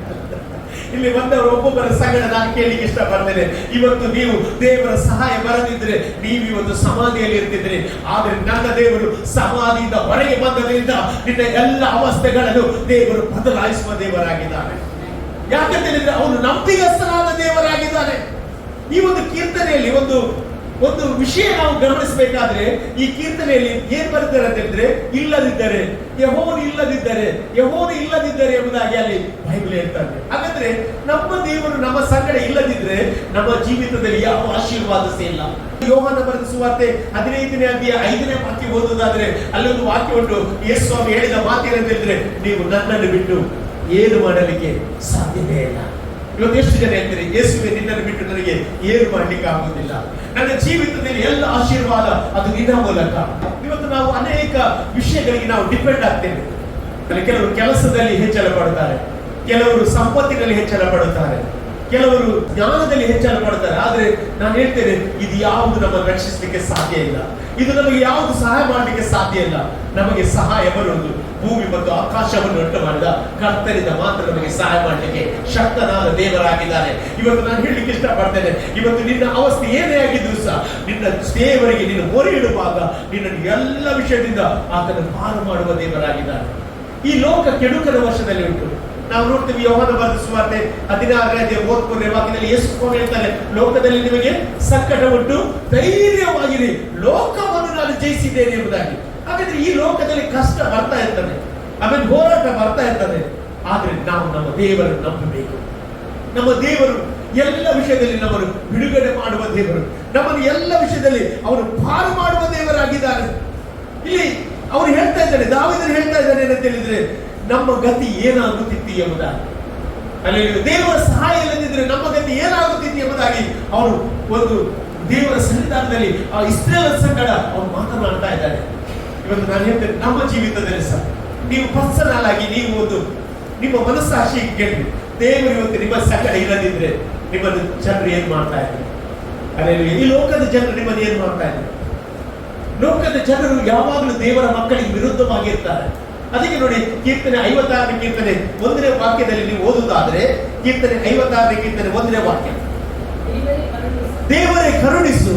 ಇಲ್ಲಿ ಬಂದವರು ಒಬ್ಬೊಬ್ಬರ ಸಂಗಡ ನಾನು ಕೇಳಲಿಕ್ಕೆ ಇಷ್ಟಪಡ್ತೇನೆ. ಇವತ್ತು ನೀವು ದೇವರ ಸಹಾಯ ಬರದಿದ್ರೆ ನೀವು ಇವತ್ತು ಸಮಾಧಿಯಲ್ಲಿ ಇರ್ತಿದ್ರಿ. ಆದ್ರೆ ನನ್ನ ದೇವರು ಸಮಾಧಿಯಿಂದ ಹೊರಗೆ ಬಂದದ್ರಿಂದ ನಿನ್ನ ಎಲ್ಲ ಅವಸ್ಥೆಗಳನ್ನು ದೇವರು ಬದಲಾಯಿಸುವ ದೇವರಾಗಿದ್ದಾನೆ. ಯಾಕಂತ ಹೇಳಿದ್ರೆ ಅವನು ನಂಬಿಗಸ್ತನಾದ ದೇವರಾಗಿದ್ದಾನೆ. ಈ ಒಂದು ಕೀರ್ತನೆಯಲ್ಲಿ ಒಂದು ವಿಷಯ ನಾವು ಗಮನಿಸಬೇಕಾದ್ರೆ, ಈ ಕೀರ್ತನೆಯಲ್ಲಿ ಏನ್ ಬರ್ತಾರೆ ಅಂತ ಹೇಳಿದ್ರೆ, ಇಲ್ಲದಿದ್ದರೆ, ಯೆಹೋವನು ಇಲ್ಲದಿದ್ದರೆ ಎಂಬುದಾಗಿ ಅಲ್ಲಿ ಬೈಬಲ್ ಹೇಳ್ತಾರೆ. ಹಾಗಾದ್ರೆ ನಮ್ಮ ದೇವರು ನಮ್ಮ ಸಂಗಡ ಇಲ್ಲದಿದ್ರೆ ನಮ್ಮ ಜೀವಿತದಲ್ಲಿ ಯಾವ ಆಶೀರ್ವಾದ ಇಲ್ಲ. ಯೋಹಾನ ಬರೆದ ಸುವಾರ್ತೆ 15ನೇ ಅಧ್ಯಾಯ 5ನೇ ವಾಕ್ಯ ಓದುವುದಾದ್ರೆ ಅಲ್ಲೊಂದು ವಾಕ್ಯ ಉಂಟು. ಯೇಸು ಸ್ವಾಮಿ ಹೇಳಿದ ಮಾತೇನಂತ ಹೇಳಿದ್ರೆ, ನೀವು ನನ್ನನ್ನು ಬಿಟ್ಟು ಏನು ಮಾಡಲಿಕ್ಕೆ ಸಾಧ್ಯವೇ ಇಲ್ಲ. ಇವತ್ತು ಎಷ್ಟು ಜನ ಹೇಳ್ತೀರಿ, ಯೇಸುವೆ ನಿನ್ನನ್ನು ಬಿಟ್ಟು ನನಗೆ ಏನು ಮಾಡ್ಲಿಕ್ಕೆ ಆಗುವುದಿಲ್ಲ, ನನ್ನ ಜೀವಿತದಲ್ಲಿ ಎಲ್ಲ ಆಶೀರ್ವಾದ ಅದು ನಿನ್ನ ಮೂಲಕ. ಇವತ್ತು ನಾವು ಅನೇಕ ವಿಷಯಗಳಿಗೆ ನಾವು ಡಿಪೆಂಡ್ ಆಗ್ತೇವೆ. ಕೆಲವರು ಕೆಲಸದಲ್ಲಿ ಹೆಚ್ಚಳ ಪಡುತ್ತಾರೆ, ಕೆಲವರು ಸಂಪತ್ತಿನಲ್ಲಿ ಹೆಚ್ಚಳ ಪಡುತ್ತಾರೆ, ಕೆಲವರು ಜ್ಞಾನದಲ್ಲಿ ಹೆಚ್ಚಳ ಪಡುತ್ತಾರೆ. ಆದ್ರೆ ನಾನು ಹೇಳ್ತೇನೆ, ಇದು ಯಾವುದು ನಮ್ಮನ್ನು ರಕ್ಷಿಸಲಿಕ್ಕೆ ಸಾಧ್ಯ ಇಲ್ಲ. ಇದು ನಮಗೆ ಯಾವುದು ಸಹಾಯ ಮಾಡಲಿಕ್ಕೆ ಸಾಧ್ಯ ಇಲ್ಲ. ನಮಗೆ ಸಹಾಯ ಬರುವುದು ಭೂಮಿ ಮತ್ತು ಆಕಾಶವನ್ನು ಉಂಟು ಮಾಡಿದ ಕರ್ತನಿಂದ ಮಾತ್ರ ನಮಗೆ ಸಹಾಯ ಮಾಡಲಿಕ್ಕೆ ಶಕ್ತನಾದ ದೇವರಾಗಿದ್ದಾನೆ. ಇವತ್ತು ನಾನು ಹೇಳಲಿಕ್ಕೆ ಇಷ್ಟಪಡ್ತೇನೆ, ಇವತ್ತು ನಿನ್ನ ಅವಸ್ಥೆ ಏನೇ ಆಗಿದ್ರು ಸಹ ನಿನ್ನ ದೇವರಿಗೆ ನೀನು ಮೊರೆ ಇಡುವಾಗ ನಿನ್ನನ್ನು ಎಲ್ಲ ವಿಷಯದಿಂದ ಆತನ ಪಾರು ಮಾಡುವ ದೇವರಾಗಿದ್ದಾನೆ. ಈ ಲೋಕ ಕೆಡುಕನ ವರ್ಷದಲ್ಲಿ ಉಂಟು. ನಾವು ನೋಡ್ತೀವಿ, ಯೋಹಾನ ಬರೆದ ಸುವಾರ್ತೆ 16ನೇ ಅಧ್ಯಾಯ 33ನೇ ವಾಕ್ಯದಲ್ಲಿ ಯೇಸು ಸ್ವಾಮಿ ಹೇಳ್ತಾರೆ, ಲೋಕದಲ್ಲಿ ನಿಮಗೆ ಸಂಕಟ ಉಂಟು, ಧೈರ್ಯವಾಗಿರಿ, ಲೋಕವನ್ನು ನಾನು ಜಯಿಸಿದ್ದೇನೆ ಎಂಬುದಾಗಿ. ಹಾಗಾದ್ರೆ ಈ ಲೋಕದಲ್ಲಿ ಕಷ್ಟ ಬರ್ತಾ ಇರ್ತದೆ, ಆಮೇಲೆ ಹೋರಾಟ ಬರ್ತಾ ಇರ್ತದೆ. ಆದ್ರೆ ನಾವು ನಮ್ಮ ದೇವರನ್ನು ನಂಬಬೇಕು. ನಮ್ಮ ದೇವರು ಎಲ್ಲ ವಿಷಯದಲ್ಲಿ ನಮ್ಮನ್ನು ಬಿಡುಗಡೆ ಮಾಡುವ ದೇವರು, ನಮ್ಮನ್ನು ಎಲ್ಲ ವಿಷಯದಲ್ಲಿ ಅವನು ಪಾರು ಮಾಡುವ ದೇವರಾಗಿದ್ದಾನೆ. ಇಲ್ಲಿ ಅವನು ಹೇಳ್ತಾ ಇದ್ದಾನೆ, ದಾವೀದನು ಹೇಳ್ತಾ ಇದ್ದಾನೆ ಏನಂತ ಹೇಳಿದ್ರೆ, ನಮ್ಮ ಗತಿ ಏನಾಗುತ್ತಿತ್ತು ಎಂಬುದಾಗಿ. ಅಲ್ಲಿ ದೇವರ ಸಹಾಯ ಇಲ್ಲದಿದ್ರೆ ನಮ್ಮ ಗತಿ ಏನಾಗುತ್ತಿತ್ತು ಎಂಬುದಾಗಿ ಅವನು ಒಂದು ದೇವರ ಸನ್ನಿಧಾನದಲ್ಲಿ ಆ ಇಸ್ರಾಯೇಲ್ ಸಂಗಡ ಅವನು ಮಾತನಾಡ್ತಾ ಇದ್ದಾನೆ. ಇವತ್ತು ನಾನು ಹೇಳ್ತೇನೆ, ನಮ್ಮ ಜೀವಿತದಲ್ಲಿ ಸಹ ನೀವು ಪರ್ಸನಲ್ ಆಗಿ ನೀವು ಒಂದು ನಿಮ್ಮ ಮನಸ್ಸಾಕ್ಷಿ ಕೇಳಿ, ದೇವರು ಇವತ್ತು ನಿಮ್ಮ ಸಂಗಡ ಇಲ್ಲದಿದ್ರೆ ನಿಮ್ಮನ್ನು ಜನರು ಏನ್ ಮಾಡ್ತಾ ಇದ್ದಾರೆ? ಅಲ್ಲಿ ಈ ಲೋಕದ ಜನರು ನಿಮ್ಮನ್ನು ಏನ್ ಮಾಡ್ತಾ ಇದ್ದಾರೆ? ಲೋಕದ ಜನರು ಯಾವಾಗಲೂ ದೇವರ ಮಕ್ಕಳಿಗೆ ವಿರುದ್ಧವಾಗಿರ್ತಾರೆ. ಅದಕ್ಕೆ ನೋಡಿ, ಕೀರ್ತನೆ 56ನೇ ಕೀರ್ತನೆ 1ನೇ ವಾಕ್ಯದಲ್ಲಿ ನೀವು ಓದುವುದಾದ್ರೆ, ಕೀರ್ತನೆ 56ನೇ ಕೀರ್ತನೆ 1ನೇ ವಾಕ್ಯ, ದೇವರೇ ಕರುಣಿಸು,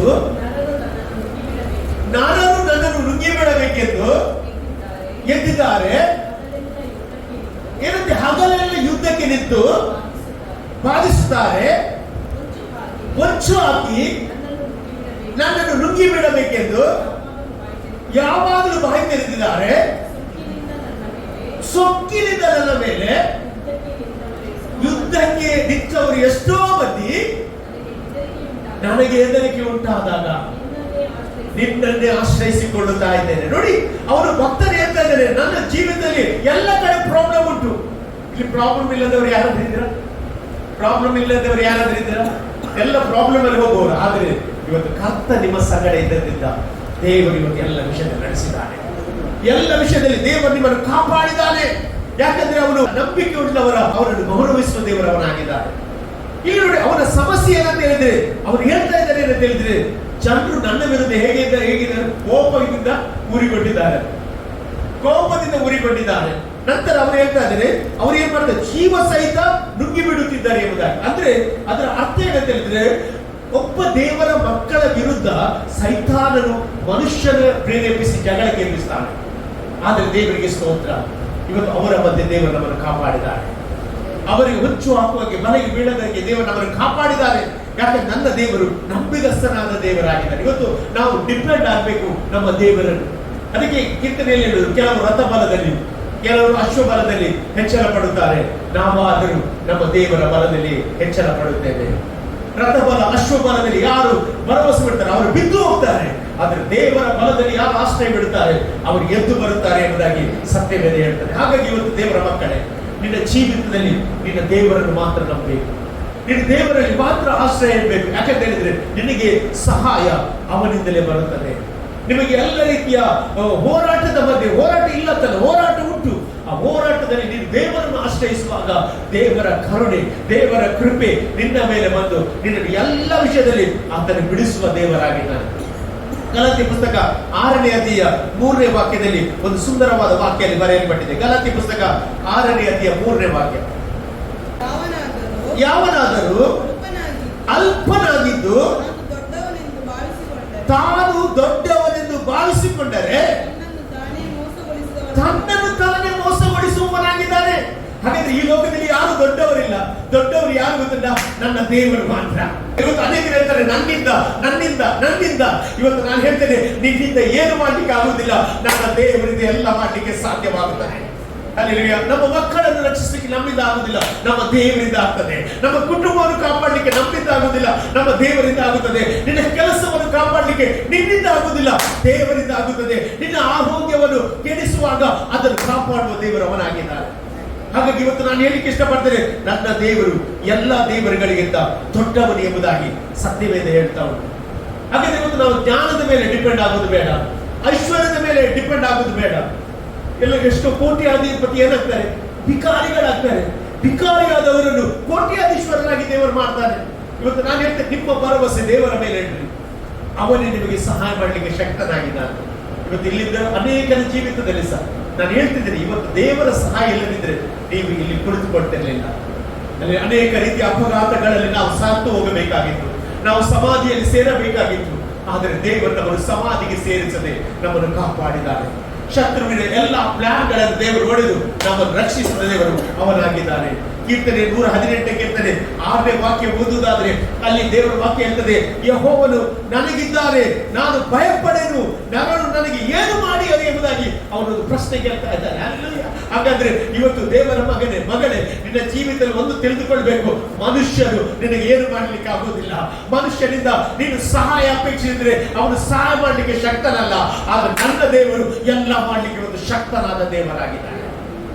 ನಾನನ್ನು ನನ್ನನ್ನು ನುಂಗಿಬಿಡಬೇಕೆಂದು ಎದ್ದಿದ್ದಾರೆ. ಏನಂತೆ? ಹಗಲೆಲ್ಲ ಯುದ್ಧಕ್ಕೆ ನಿಂತು ಬಾಧಿಸುತ್ತಾರೆ, ಹೊಂಚು ಹಾಕಿ ನನ್ನನ್ನು ನುಂಗಿ ಬಿಡಬೇಕೆಂದು ಯಾವಾಗಲೂ ಬಾಯಿ ತೆರೆದಿದ್ದಾರೆ. ಸೊಕ್ಕಿನಿಂದ ನನ್ನ ಮೇಲೆ ಯುದ್ಧಕ್ಕೆ ನಿಂತವರು ಎಷ್ಟೋ ಮಂದಿ ನನಗೆ ಹೆದರಿಕೆ ಉಂಟಾದಾಗ ನಿನ್ನನ್ನೇ ಆಶ್ರಯಿಸಿಕೊಳ್ಳುತ್ತಾ ಇದ್ದೇನೆ. ನೋಡಿ, ಅವನು ಭಕ್ತರು ಹೇಳ್ತಾ ಇದ್ದಾರೆ, ನನ್ನ ಜೀವಿತದಲ್ಲಿ ಎಲ್ಲ ಕಡೆ ಪ್ರಾಬ್ಲಮ್ ಉಂಟು. ಇಲ್ಲಿ ಪ್ರಾಬ್ಲಮ್ ಇಲ್ಲದವರು ಯಾರಾದ್ರೂ ಇದ್ದೀರಾ? ಪ್ರಾಬ್ಲಮ್ ಇಲ್ಲದವರು ಯಾರಾದ್ರೂ ಇದ್ದೀರಾ? ಎಲ್ಲ ಪ್ರಾಬ್ಲಮ್ ಅಲ್ಲಿ ಹೋಗುವವರು. ಆದ್ರೆ ಇವತ್ತು ಕರ್ತ ನಿಮ್ಮ ಸಂಗಡ ಇದ್ದದ್ರಿಂದ ದೇವರು ಇವತ್ತು ಎಲ್ಲ ವಿಷಯದಲ್ಲಿ ನಡೆಸಿದ್ದಾನೆ. ಎಲ್ಲ ವಿಷಯದಲ್ಲಿ ದೇವರು ನಿಮ್ಮನ್ನು ಕಾಪಾಡಿದ್ದಾನೆ. ಯಾಕಂದ್ರೆ ಅವನು ನಂಬಿಕೆ ಉಳ್ಳವರ ಅವರನ್ನು ಗೌರವಿಸುವ ದೇವರವನಾಗಿದ್ದಾನೆ. ಇಲ್ಲಿ ನೋಡಿ, ಅವನ ಸಮಸ್ಯೆ ಏನಂತ ಹೇಳಿದ್ರೆ, ಅವನು ಹೇಳ್ತಾ ಇದ್ದಾನೆ ಏನಂತ ಹೇಳಿದ್ರೆ, ಜನರು ನನ್ನ ವಿರುದ್ಧ ಹೇಗಿದ್ದಾರೆ, ಕೋಪದಿಂದ ಊರಿಕೊಂಡಿದ್ದಾರೆ, ಕೋಪದಿಂದ ಊರಿಕೊಂಡಿದ್ದಾರೆ. ನಂತರ ಅವರು ಹೇಳ್ತಾ ಇದ್ದಾರೆ, ಅವ್ರು ಏನ್ ಮಾಡ್ತಾರೆ, ಜೀವ ಸಹಿತ ನುಗ್ಗಿ ಬಿಡುತ್ತಿದ್ದಾರೆ ಎಂಬುದಾಗಿ. ಅಂದ್ರೆ ಅದರ ಅರ್ಥ ಏನಂತ ಹೇಳಿದ್ರೆ, ಒಬ್ಬ ದೇವರ ಮಕ್ಕಳ ವಿರುದ್ಧ ಸೈತಾನನು ಮನುಷ್ಯನ ಪ್ರೇರೇಪಿಸಿ ಜಗಳಕ್ಕೆ ಎಬ್ಬಿಸ್ತಾನೆ. ಆದ್ರೆ ದೇವರಿಗೆ ಸ್ತೋತ್ರ, ಇವತ್ತು ಅವರ ಮಧ್ಯೆ ದೇವರು ನಮ್ಮನ್ನು ಕಾಪಾಡಿದ್ದಾರೆ. ಅವರಿಗೆ ಹುಚ್ಚು ಹಾಕುವಾಗೆ ಬಲೆಗೆ ಬೀಳದಾಗೆ ದೇವರು ನಮ್ಮನ್ನು ಕಾಪಾಡಿದ್ದಾರೆ. ಯಾಕಂದ್ರೆ ನನ್ನ ದೇವರು ನಂಬಿಗಸ್ತನಾದ ದೇವರಾಗಿದ್ದಾರೆ. ಇವತ್ತು ನಾವು ಡಿಪೆಂಡ್ ಆಗಬೇಕು ನಮ್ಮ ದೇವರನ್ನು. ಅದಕ್ಕೆ ಕೀರ್ತನೆಯಲ್ಲಿ ಹೇಳುವುದು, ಕೆಲವರು ರಥ ಬಲದಲ್ಲಿ, ಕೆಲವರು ಅಶ್ವಬಲದಲ್ಲಿ ಹೆಚ್ಚಳ ಪಡುತ್ತಾರೆ, ನಾವಾದರೂ ನಮ್ಮ ದೇವರ ಬಲದಲ್ಲಿ ಹೆಚ್ಚಳ ಪಡುತ್ತೇವೆ. ರಥಬಲ ಅಶ್ವಬಲದಲ್ಲಿ ಯಾರು ಭರವಸೆ ಬಿಡ್ತಾರೆ ಅವರು ಬಿದ್ದು ಹೋಗ್ತಾರೆ. ಆದ್ರೆ ದೇವರ ಬಲದಲ್ಲಿ ಯಾರು ಆಶ್ರಯ ಬಿಡುತ್ತಾರೆ ಅವರು ಎದ್ದು ಬರುತ್ತಾರೆ ಎಂಬುದಾಗಿ ಸತ್ಯವೇದ ಹೇಳ್ತಾರೆ. ಹಾಗಾಗಿ ಇವತ್ತು ದೇವರ ಮಕ್ಕಳೇ, ನಿನ್ನ ಜೀವಿತದಲ್ಲಿ ನಿನ್ನ ದೇವರನ್ನು ಮಾತ್ರ ನಂಬಬೇಕು. ನಿನ್ನ ದೇವರಲ್ಲಿ ಮಾತ್ರ ಆಶ್ರಯ ಇರಬೇಕು. ಯಾಕಂತ ಹೇಳಿದ್ರೆ ನಿನಗೆ ಸಹಾಯ ಅವನಿಂದಲೇ ಬರುತ್ತದೆ. ನಿಮಗೆ ಎಲ್ಲ ರೀತಿಯ ಹೋರಾಟದ ಮಧ್ಯೆ, ಹೋರಾಟ ಇಲ್ಲತ್ತಲ್ಲ, ಹೋರಾಟ ಉಂಟು. ಆ ಹೋರಾಟದಲ್ಲಿ ನೀನು ದೇವರನ್ನು ಆಶ್ರಯಿಸುವಾಗ ದೇವರ ಕರುಣೆ, ದೇವರ ಕೃಪೆ ನಿನ್ನ ಮೇಲೆ ಬಂದು ನಿನ್ನನ್ನು ಎಲ್ಲ ವಿಷಯದಲ್ಲಿ ಆತನು ಬಿಡಿಸುವ ದೇವರಾಗಿದ್ದಾನೆ. ಗಲಾತ್ಯ ಪುಸ್ತಕ 6ನೇ ಅಧ್ಯಾಯ 3ನೇ ವಾಕ್ಯದಲ್ಲಿ ಒಂದು ಸುಂದರವಾದ ವಾಕ್ಯದಲ್ಲಿ ಬರೆಯಲ್ಪಟ್ಟಿದೆ. ಗಲಾತ್ಯ ಪುಸ್ತಕ 6ನೇ ಅಧ್ಯಾಯ 3ನೇ ವಾಕ್ಯ, ಯಾವನಾದರೂ ಅಲ್ಪನಾಗಿದ್ದು ತಾನು ದೊಡ್ಡವನೆಂದು ಭಾವಿಸಿಕೊಂಡರೆ ತನ್ನನ್ನು ತಾನೇ ಮೋಸಗೊಳಿಸುವವನಾಗಿದ್ದಾನೆ. ಹಾಗಾದ್ರೆ ಈ ಲೋಕದಲ್ಲಿ ಯಾರು ದೊಡ್ಡವರಿಲ್ಲ. ದೊಡ್ಡವರು ಯಾರು ಗೊತ್ತಿಲ್ಲ, ನನ್ನ ದೇವರು ಮಾತ್ರ. ಇವತ್ತು ಅನೇಕರು ಹೇಳ್ತಾರೆ, ನನ್ನಿಂದ ನನ್ನಿಂದ ನನ್ನಿಂದ. ಇವತ್ತು ನಾನು ಹೇಳ್ತೇನೆ, ನಿನ್ನಿಂದ ಏನು ಮಾಡ್ಲಿಕ್ಕೆ ಆಗುವುದಿಲ್ಲ, ನನ್ನ ದೇವರಿಂದ ಎಲ್ಲ ಮಾಡ್ಲಿಕ್ಕೆ ಸಾಧ್ಯವಾಗುತ್ತದೆ. ಅಲ್ಲಿಯ ನಮ್ಮ ಮಕ್ಕಳನ್ನು ರಕ್ಷಿಸಲಿಕ್ಕೆ ನಮ್ಮಿಂದ ಆಗುದಿಲ್ಲ, ನಮ್ಮ ದೇವರಿಂದ ಆಗ್ತದೆ. ನಮ್ಮ ಕುಟುಂಬವನ್ನು ಕಾಪಾಡಲಿಕ್ಕೆ ನಮ್ಮಿಂದ ಆಗುದಿಲ್ಲ, ನಮ್ಮ ದೇವರಿಂದ ಆಗುತ್ತದೆ. ನಿನ್ನ ಕೆಲಸವನ್ನು ಕಾಪಾಡಲಿಕ್ಕೆ ನಿನ್ನಿಂದ ಆಗುದಿಲ್ಲ, ದೇವರಿಂದ ಆಗುತ್ತದೆ. ನಿನ್ನ ಆರೋಗ್ಯವನ್ನು ಕೆಡಿಸುವಾಗ ಅದನ್ನು ಕಾಪಾಡುವ ದೇವರು ಅವನಾಗಿದ್ದಾನೆ. ಹಾಗಾಗಿ ಇವತ್ತು ನಾನು ಹೇಳಿಕ್ಕೆ ಇಷ್ಟಪಡ್ತೇನೆ, ನನ್ನ ದೇವರು ಎಲ್ಲ ದೇವರುಗಳಿಗಿಂತ ದೊಡ್ಡವನು ಎಂಬುದಾಗಿ ಸತ್ಯವೇದ ಹೇಳ್ತಾ ಉಂಟು. ಹಾಗಾದ್ರೆ ಇವತ್ತು ನಾವು ಜ್ಞಾನದ ಮೇಲೆ ಡಿಪೆಂಡ್ ಆಗೋದು ಬೇಡ, ಐಶ್ವರ್ಯದ ಮೇಲೆ ಡಿಪೆಂಡ್ ಆಗೋದು ಬೇಡ. ಎಲ್ಲ ಎಷ್ಟೋ ಕೋಟ್ಯಾಧಿಪತಿ ಏನಾಗ್ತಾರೆ, ಭಿಕಾರಿಗಳಾಗ್ತಾರೆ. ಭಿಕಾರಿಯಾದವರನ್ನು ಕೋಟ್ಯಾಧೀಶ್ವರನಾಗಿ ದೇವರು ಮಾಡ್ತಾನೆ. ಇವತ್ತು ನಾನು ಹೇಳ್ತೇನೆ, ನಿಮ್ಮ ಭರವಸೆ ದೇವರ ಮೇಲೆ ಇಡ್ರಿ, ಅವನೇ ನಿಮಗೆ ಸಹಾಯ ಮಾಡಲಿಕ್ಕೆ ಶಕ್ತನಾಗಿದ್ದಾನೆ. ಇವತ್ತು ಇಲ್ಲಿದ್ದ ಅನೇಕರ ಜೀವಿತದಲ್ಲಿ ಸಹ ನಾನು ಹೇಳ್ತಿದ್ದೀನಿ, ಇವತ್ತು ದೇವರ ಸಹಾಯ ಇಲ್ಲದಿದ್ರೆ ನೀವು ಇಲ್ಲಿ ಕುಳಿತುಕೊಳ್ತಿರ್ಲಿಲ್ಲ. ಅಲ್ಲಿ ಅನೇಕ ರೀತಿಯ ಅಪಘಾತಗಳಲ್ಲಿ ನಾವು ಸಾತು ಹೋಗಬೇಕಾಗಿತ್ತು, ನಾವು ಸಮಾಧಿಯಲ್ಲಿ ಸೇರಬೇಕಾಗಿತ್ತು. ಆದರೆ ದೇವರು ನಮ್ಮನ್ನು ಸಮಾಧಿಗೆ ಸೇರಿಸದೆ ನಮ್ಮನ್ನು ಕಾಪಾಡಿದ್ದಾರೆ. ಶತ್ರುವಿನ ಎಲ್ಲ ಪ್ಲಾನ್ಗಳನ್ನು ದೇವರು ಹೊಡೆದು ನಮ್ಮನ್ನು ರಕ್ಷಿಸಿದ ದೇವರು ಅವನಾಗಿದ್ದಾನೆ. ಕೀರ್ತನೆ 118 ಕೀರ್ತನೆ 6ನೇ ವಾಕ್ಯ ಓದುವುದಾದ್ರೆ ಅಲ್ಲಿ ದೇವರ ವಾಕ್ಯ ಹೇಳ್ತದೆ, ಯೆಹೋವನು ನನಗಿದ್ದಾರೆ, ನಾನು ಭಯಪಡೆನು, ನರಳು ನನಗೆ ಏನು ಮಾಡಿ ಎಂಬುದಾಗಿ ಅವನೊಂದು ಪ್ರಶ್ನೆ ಕೇಳ್ತಾ ಇದ್ದಾನೆ. ಹಾಗಾದ್ರೆ ಇವತ್ತು ದೇವರ ಮಗನೇ ನಿನ್ನ ಜೀವಿತದಲ್ಲಿ ಒಂದು ತಿಳಿದುಕೊಳ್ಬೇಕು, ಮನುಷ್ಯರು ನಿನಗೆ ಏನು ಮಾಡ್ಲಿಕ್ಕೆ ಆಗುವುದಿಲ್ಲ. ಮನುಷ್ಯನಿಂದ ನೀನು ಸಹಾಯ ಅಪೇಕ್ಷಿಸಿದ್ರೆ ಅವನು ಸಹಾಯ ಮಾಡ್ಲಿಕ್ಕೆ ಶಕ್ತನಲ್ಲ. ಆದ್ರೆ ನನ್ನ ದೇವರು ಎಲ್ಲ ಮಾಡ್ಲಿಕ್ಕೆ ಒಂದು ಶಕ್ತನಾದ ದೇವರಾಗಿದ್ದಾನೆ.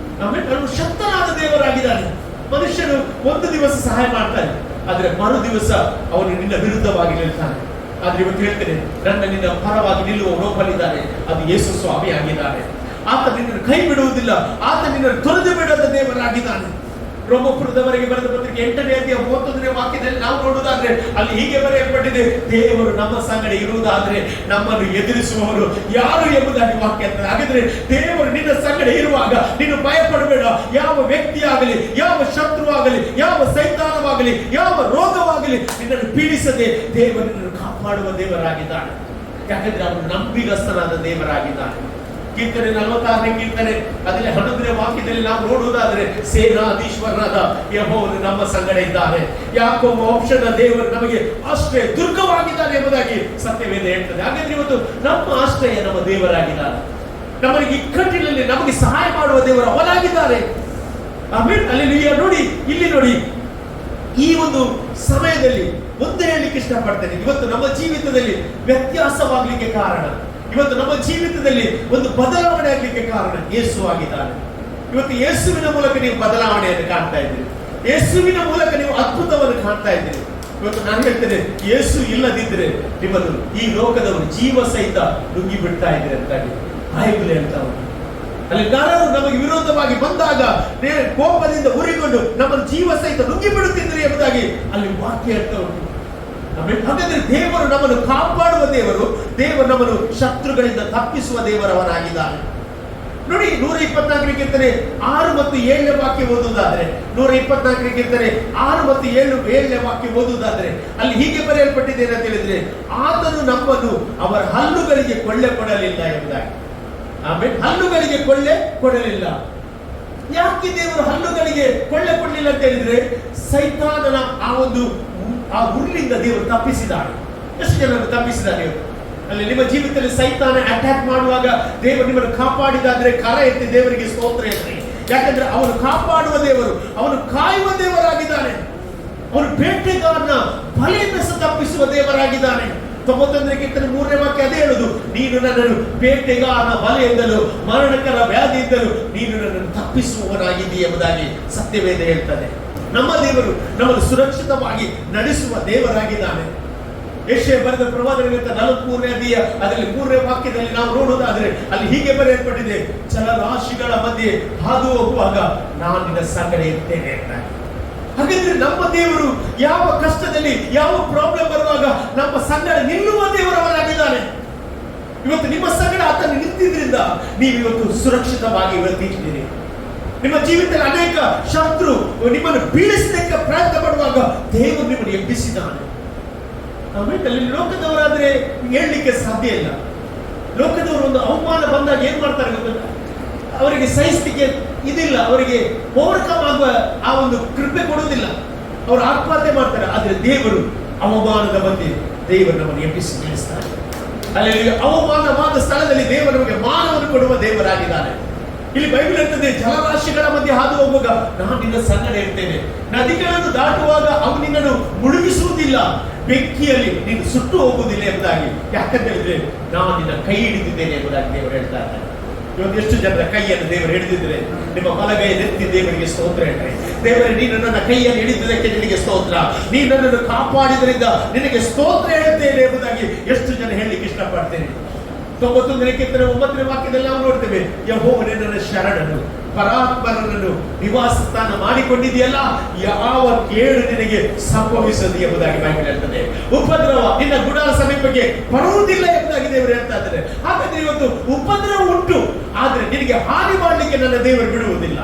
ಅವನು ಶಕ್ತನಾದ ದೇವರಾಗಿದ್ದಾನೆ. ಮನುಷ್ಯನು ಒಂದು ದಿವಸ ಸಹಾಯ ಮಾಡ್ತಾನೆ, ಆದ್ರೆ ಮರು ದಿವಸ ಅವನು ನಿನ್ನ ವಿರುದ್ಧವಾಗಿ ನಿಲ್ತಾನೆ. ಆದ್ರೆ ಇವತ್ತು ಹೇಳ್ತೇನೆ, ನಿನ್ನ ಪರವಾಗಿ ನಿಲ್ಲುವ ಒಬ್ಬನಿದ್ದಾನೆ, ಅದು ಯೇಸು ಸ್ವಾಮಿ ಆಗಿದ್ದಾನೆ. ಆತ ನಿನ್ನನ್ನು ಕೈ ಬಿಡುವುದಿಲ್ಲ, ಆತ ನಿನ್ನನ್ನು ತೊರೆದು ಬಿಡದ ದೇವರಾಗಿದ್ದಾನೆ. ರೋಮಪುರದವರೆಗೆ ಬರೆದ ಪತ್ರಿಕೆ 8ನೇ ಅಧ್ಯಾಯ 31ನೇ ವಾಕ್ಯದಲ್ಲಿ ನಾವು ನೋಡುವುದಾದ್ರೆ ಅಲ್ಲಿ ಹೀಗೆ ಬರೆಯಲ್ಪಟ್ಟಿದೆ, ದೇವರು ನಮ್ಮ ಸಂಗಡ ಇರುವುದಾದ್ರೆ ನಮ್ಮನ್ನು ಎದುರಿಸುವವರು ಯಾರು ಎಂಬುದಾಗಿ ವಾಕ್ಯ ಅಂತದೆ. ಹಾಗಾದ್ರೆ ದೇವರು ನಿನ್ನ ಸಂಗಡ ಇರುವಾಗ ನೀನು ಭಯಪಡಬೇಡ. ಯಾವ ವ್ಯಕ್ತಿ ಆಗಲಿ, ಯಾವ ಶತ್ರು ಆಗಲಿ, ಯಾವ ಸೈತಾನವಾಗಲಿ, ಯಾವ ರೋಗವಾಗಲಿ ನಿನ್ನನ್ನು ಪೀಡಿಸದೆ ದೇವರು ನಿನ್ನನ್ನು ಕಾಪಾಡುವ ದೇವರಾಗಿದ್ದಾನೆ. ಯಾಕಂದ್ರೆ ಅವನು ನಂಬಿಗಸ್ತನಾದ ದೇವರಾಗಿದ್ದಾನೆ. ಕೀರ್ತನೆ 46ನೇ ಕೀರ್ತನೆ ಅದರಲ್ಲಿ 11ನೇ ವಾಕ್ಯದಲ್ಲಿ ನಾವು ನೋಡುವುದಾದ್ರೆ, ಸೇನಾಧೀಶ್ವರನಾದ ಯೆಹೋವನು ನಮ್ಮ ಸಂಗಡ ಇದ್ದಾನೆ, ಯಾಕೋಬ ವಂಶದ ದೇವರು ನಮಗೆ ಆಶ್ರಯ ದುರ್ಗವಾಗಿದ್ದಾನೆ ಎಂಬುದಾಗಿ ಸತ್ಯವೇದ ಹೇಳ್ತದೆ. ಹಾಗಾದ್ರೆ ಇವತ್ತು ನಮ್ಮ ಆಶ್ರಯ ನಮ್ಮ ದೇವರಾಗಿದ್ದಾನೆ. ನಮಗೆ ಇಕ್ಕಟ್ಟಿನಲ್ಲಿ ನಮಗೆ ಸಹಾಯ ಮಾಡುವ ದೇವರು ಅವನಾಗಿದ್ದಾರೆ. ಆಮೇಲೆ ಅಲ್ಲಿ ನೋಡಿ, ಇಲ್ಲಿ ನೋಡಿ, ಈ ಒಂದು ಸಮಯದಲ್ಲಿ ಒಂದೇ ಹೇಳಲಿಕ್ಕೆ ಇಷ್ಟಪಡ್ತೇನೆ, ಇವತ್ತು ನಮ್ಮ ಜೀವಿತದಲ್ಲಿ ವ್ಯತ್ಯಾಸವಾಗಲಿಕ್ಕೆ ಕಾರಣ, ಇವತ್ತು ನಮ್ಮ ಜೀವಿತದಲ್ಲಿ ಒಂದು ಬದಲಾವಣೆ ಆಗಲಿಕ್ಕೆ ಕಾರಣ ಯೇಸು ಆಗಿದ್ದಾನೆ. ಇವತ್ತು ಯೇಸುವಿನ ಮೂಲಕ ನೀವು ಬದಲಾವಣೆಯನ್ನು ಕಾಣ್ತಾ ಇದ್ದೀರಿ, ಯೇಸುವಿನ ಮೂಲಕ ನೀವು ಅದ್ಭುತವನ್ನು ಕಾಣ್ತಾ ಇದ್ದೀರಿ. ಇವತ್ತು ನಾನು ಹೇಳ್ತೇನೆ, ಯೇಸು ಇಲ್ಲದಿದ್ರೆ ನಿಮ್ಮನ್ನು ಈ ಲೋಕದವರು ಜೀವ ಸಹಿತ ನುಗ್ಗಿ ಬಿಡ್ತಾ ಇದ್ರೆ ಅಂತ ಬೈಬಲ್ ಹೇಳ್ತಾ ಉಂಟು. ಅಲ್ಲಿ ನರರು ನಮಗೆ ವಿರೋಧವಾಗಿ ಬಂದಾಗ ಕೋಪದಿಂದ ಉರಿಕೊಂಡು ನಮ್ಮನ್ನು ಜೀವ ಸಹಿತ ನುಗ್ಗಿ ಬಿಡುತ್ತಿದ್ದರು ಎಂಬುದಾಗಿ ಅಲ್ಲಿ ವಾಕ್ಯ ಹೇಳ್ತಾ ಉಂಟು. ಹಾಗಾದ್ರೆ ದೇವರು ನಮ್ಮನ್ನು ಕಾಪಾಡುವ ದೇವರು, ದೇವರು ನಮ್ಮನ್ನು ಶತ್ರುಗಳಿಂದ ತಪ್ಪಿಸುವ ದೇವರವನಾಗಿದ್ದಾನೆ. ನೋಡಿ, 124ನೇ ಕೀರ್ತನೆ 6 ಮತ್ತು 7ನೇ ವಾಕ್ಯ ಓದುವುದಾದ್ರೆ, 124ನೇ ಕೀರ್ತನೆ 6 ಮತ್ತು 7ನೇ ವಾಕ್ಯ ಓದುವುದಾದ್ರೆ ಅಲ್ಲಿ ಹೀಗೆ ಬರೆಯಲ್ಪಟ್ಟಿದೆ ಅಂತ ಹೇಳಿದ್ರೆ, ಆತನು ನಮ್ಮನ್ನು ಅವರ ಹಲ್ಲುಗಳಿಗೆ ಕೊಳ್ಳೆ ಕೊಡಲಿಲ್ಲ ಎಂಬುದಾಗಿ. ಆಮೇಲೆ ಹಲ್ಲುಗಳಿಗೆ ಕೊಳ್ಳೆ ಕೊಡಲಿಲ್ಲ. ಯಾಕೆ ದೇವರು ಹಲ್ಲುಗಳಿಗೆ ಕೊಳ್ಳೆ ಕೊಡಲಿಲ್ಲ ಅಂತ ಹೇಳಿದ್ರೆ, ಸೈತಾನನ ಆ ಉರುಳಿಂದ ದೇವರು ತಪ್ಪಿಸಿದಾನೆ. ಎಷ್ಟು ಜನರು ತಪ್ಪಿಸಿದಾನೆ ದೇವರು? ಅಲ್ಲಿ ನಿಮ್ಮ ಜೀವಿತದಲ್ಲಿ ಸೈತಾನ ಅಟ್ಯಾಕ್ ಮಾಡುವಾಗ ದೇವರು ನಿಮ್ಮನ್ನು ಕಾಪಾಡಿದಾದ್ರೆ ಕರ ಎತ್ತಿ ದೇವರಿಗೆ ಸ್ತೋತ್ರ ಎತ್ತಿ. ಯಾಕಂದ್ರೆ ಅವನು ಕಾಪಾಡುವ ದೇವರು, ಅವನು ಕಾಯುವ ದೇವರಾಗಿದ್ದಾನೆ. ಅವನು ಬೇಟೆಗಾರನ ಬಲೆಯಿಂದ ತಪ್ಪಿಸುವ ದೇವರಾಗಿದ್ದಾನೆ. 91ನೇ ಕೀರ್ತನೆ 3ನೇ ವಾಕ್ಯ ಅದೇ ಹೇಳುದು, ನೀನು ನನ್ನನ್ನು ಬೇಟೆಗಾರನ ಬಲೆಯಿಂದಲೂ ಮರಣಕರ ವ್ಯಾಧಿಯಿಂದಲೂ ನೀನು ನನ್ನನ್ನು ತಪ್ಪಿಸುವವನಾಗಿದ್ದೀ ಎಂಬುದಾಗಿ ಸತ್ಯವೇದ ಹೇಳ್ತಾನೆ. ನಮ್ಮ ದೇವರು ನಮ್ಮನ್ನು ಸುರಕ್ಷಿತವಾಗಿ ನಡೆಸುವ ದೇವರಾಗಿದ್ದಾನೆ. ಯೆಶಾಯ ಬರೆದ ಪ್ರವಾದನೆ 43ನೇ ಅಧ್ಯಾಯ ಅದರಲ್ಲಿ 3ನೇ ವಾಕ್ಯದಲ್ಲಿ ನಾವು ನೋಡುವುದಾದ್ರೆ ಅಲ್ಲಿ ಹೀಗೆ ಬರೆಯಲ್ಪಟ್ಟಿದೆ, ಜಲರಾಶಿಗಳ ಮಧ್ಯೆ ಹಾದು ಹೋಗುವಾಗ ನಾನು ನಿನ್ನ ಸಂಗಡ ಇರ್ತೇನೆ ಅಂತ. ಹಾಗಾದ್ರೆ ನಮ್ಮ ದೇವರು ಯಾವ ಕಷ್ಟದಲ್ಲಿ, ಯಾವ ಪ್ರಾಬ್ಲಮ್ ಬರುವಾಗ ನಮ್ಮ ಸಂಗಡ ನಿಲ್ಲುವ ದೇವರವರಾಗಿದ್ದಾನೆ. ಇವತ್ತು ನಿಮ್ಮ ಸಂಗಡ ಆತನು ನಿಂತಿದ್ರಿಂದ ನೀವು ಇವತ್ತು ಸುರಕ್ಷಿತವಾಗಿ ಇವತ್ತಿದ್ದೀರಿ. ನಿಮ್ಮ ಜೀವಿತದಲ್ಲಿ ಅನೇಕ ಶತ್ರು ನಿಮ್ಮನ್ನು ಬೀಳಿಸಲಿಕ್ಕೆ ಪ್ರಯತ್ನ ಪಡುವಾಗ ದೇವರು ನಿಮ್ಮನ್ನು ಎಬ್ಬಿಸಿದ್ದಾನೆ. ಅಲ್ಲಿ ಲೋಕದವರಾದ್ರೆ ಹೇಳಲಿಕ್ಕೆ ಸಾಧ್ಯ ಇಲ್ಲ. ಲೋಕದವರು ಒಂದು ಅವಮಾನ ಬಂದಾಗ ಏನ್ ಮಾಡ್ತಾರೆ ಗೊತ್ತಿಲ್ಲ, ಅವರಿಗೆ ಸಹಿಸಲಿಕ್ಕೆ ಇದಿಲ್ಲ, ಅವರಿಗೆ ಓವರ್ಕಮ್ ಆಗುವ ಆ ಒಂದು ಕೃಪೆ ಕೊಡುವುದಿಲ್ಲ, ಅವರು ಆತ್ಮಹತ್ಯೆ ಮಾಡ್ತಾರೆ. ಆದ್ರೆ ದೇವರು ಅವಮಾನದ ಮಧ್ಯೆ ದೇವರು ನಮ್ಮನ್ನು ಎಬ್ಬಿಸಿ ನಿಲ್ಲಿಸ್ತಾರೆ. ಅಲ್ಲಿ ಅವಮಾನವಾದ ಸ್ಥಳದಲ್ಲಿ ದೇವರು ನಮಗೆ ಮಾನವನ್ನು ಕೊಡುವ ದೇವರಾಗಿದ್ದಾನೆ. ಇಲ್ಲಿ ಬೈಬಲ್ ಹೇಳ್ತದೆ, ಜಲರಾಶಿಗಳ ಮಧ್ಯೆ ಹಾದು ಹೋಗುವಾಗ ನಾನು ನಿನ್ನ ಸಂಗಡ ಇರ್ತೇನೆ, ನದಿಗಳನ್ನು ದಾಟುವಾಗ ಅವನು ನಿನ್ನನ್ನು ಮುಳುಗಿಸುವುದಿಲ್ಲ, ಬೆಂಕಿಯಲ್ಲಿ ನೀನು ಸುಟ್ಟು ಹೋಗುವುದಿಲ್ಲ ಎಂಬುದಾಗಿ. ಯಾಕಂತ ಹೇಳಿದ್ರೆ ನಾನು ನಿನ್ನ ಕೈ ಹಿಡಿದಿದ್ದೇನೆ ಎಂಬುದಾಗಿ ದೇವರು ಹೇಳ್ತಾ ಇದ್ದಾರೆ. ಇವತ್ತು ಎಷ್ಟು ಜನರ ಕೈಯನ್ನು ದೇವರು ಹಿಡಿದಿದ್ರೆ ನಿಮ್ಮ ಬಲಗೈಯನ್ನೆತ್ತಿ ದೇವರಿಗೆ ಸ್ತೋತ್ರ ಹೇಳ್ತಾರೆ. ದೇವರೇ, ನೀನು ನನ್ನ ಕೈಯನ್ನು ಹಿಡಿದಿದ್ದಕ್ಕೆ ನಿನಗೆ ಸ್ತೋತ್ರ, ನೀನು ನನ್ನನ್ನು ಕಾಪಾಡಿದ್ರಿಂದ ನಿನಗೆ ಸ್ತೋತ್ರ ಹೇಳುತ್ತೇನೆ ಎಂಬುದಾಗಿ ಎಷ್ಟು ಜನ ಹೇಳಲಿಕ್ಕೆ ಇಷ್ಟಪಡ್ತೇನೆ. 91ನೇ ಕೀರ್ತನೆ 9ನೇ ವಾಕ್ಯದಲ್ಲಿ ನಾವು ನೋಡ್ತೇವೆ, ಯೆಹೋವನೇ ನನ್ನ ಶರಣನು, ಪರಾತ್ಪರನನ್ನು ನಿವಾಸ ಸ್ಥಾನ ಮಾಡಿಕೊಂಡಿದೆಯಲ್ಲ, ಯಾವ ಕೇಡು ನಿನಗೆ ಸಂಭವಿಸದು ಎಂಬುದಾಗಿ ಬೈಬಲ್ ಹೇಳ್ತದೆ. ಉಪದ್ರವ ನಿನ್ನ ಗುಡಾರ ಸಮೀಪಕ್ಕೆ ಬರುವುದಿಲ್ಲ ಎಂಬುದಾಗಿ ದೇವರು ಹೇಳ್ತಾ ಇದ್ದಾರೆ. ಹಾಗಾದ್ರೆ ಇವತ್ತು ಉಪದ್ರವ ಉಂಟು, ಆದ್ರೆ ನಿನಗೆ ಹಾನಿ ಮಾಡಲಿಕ್ಕೆ ನನ್ನ ದೇವರು ಬಿಡುವುದಿಲ್ಲ.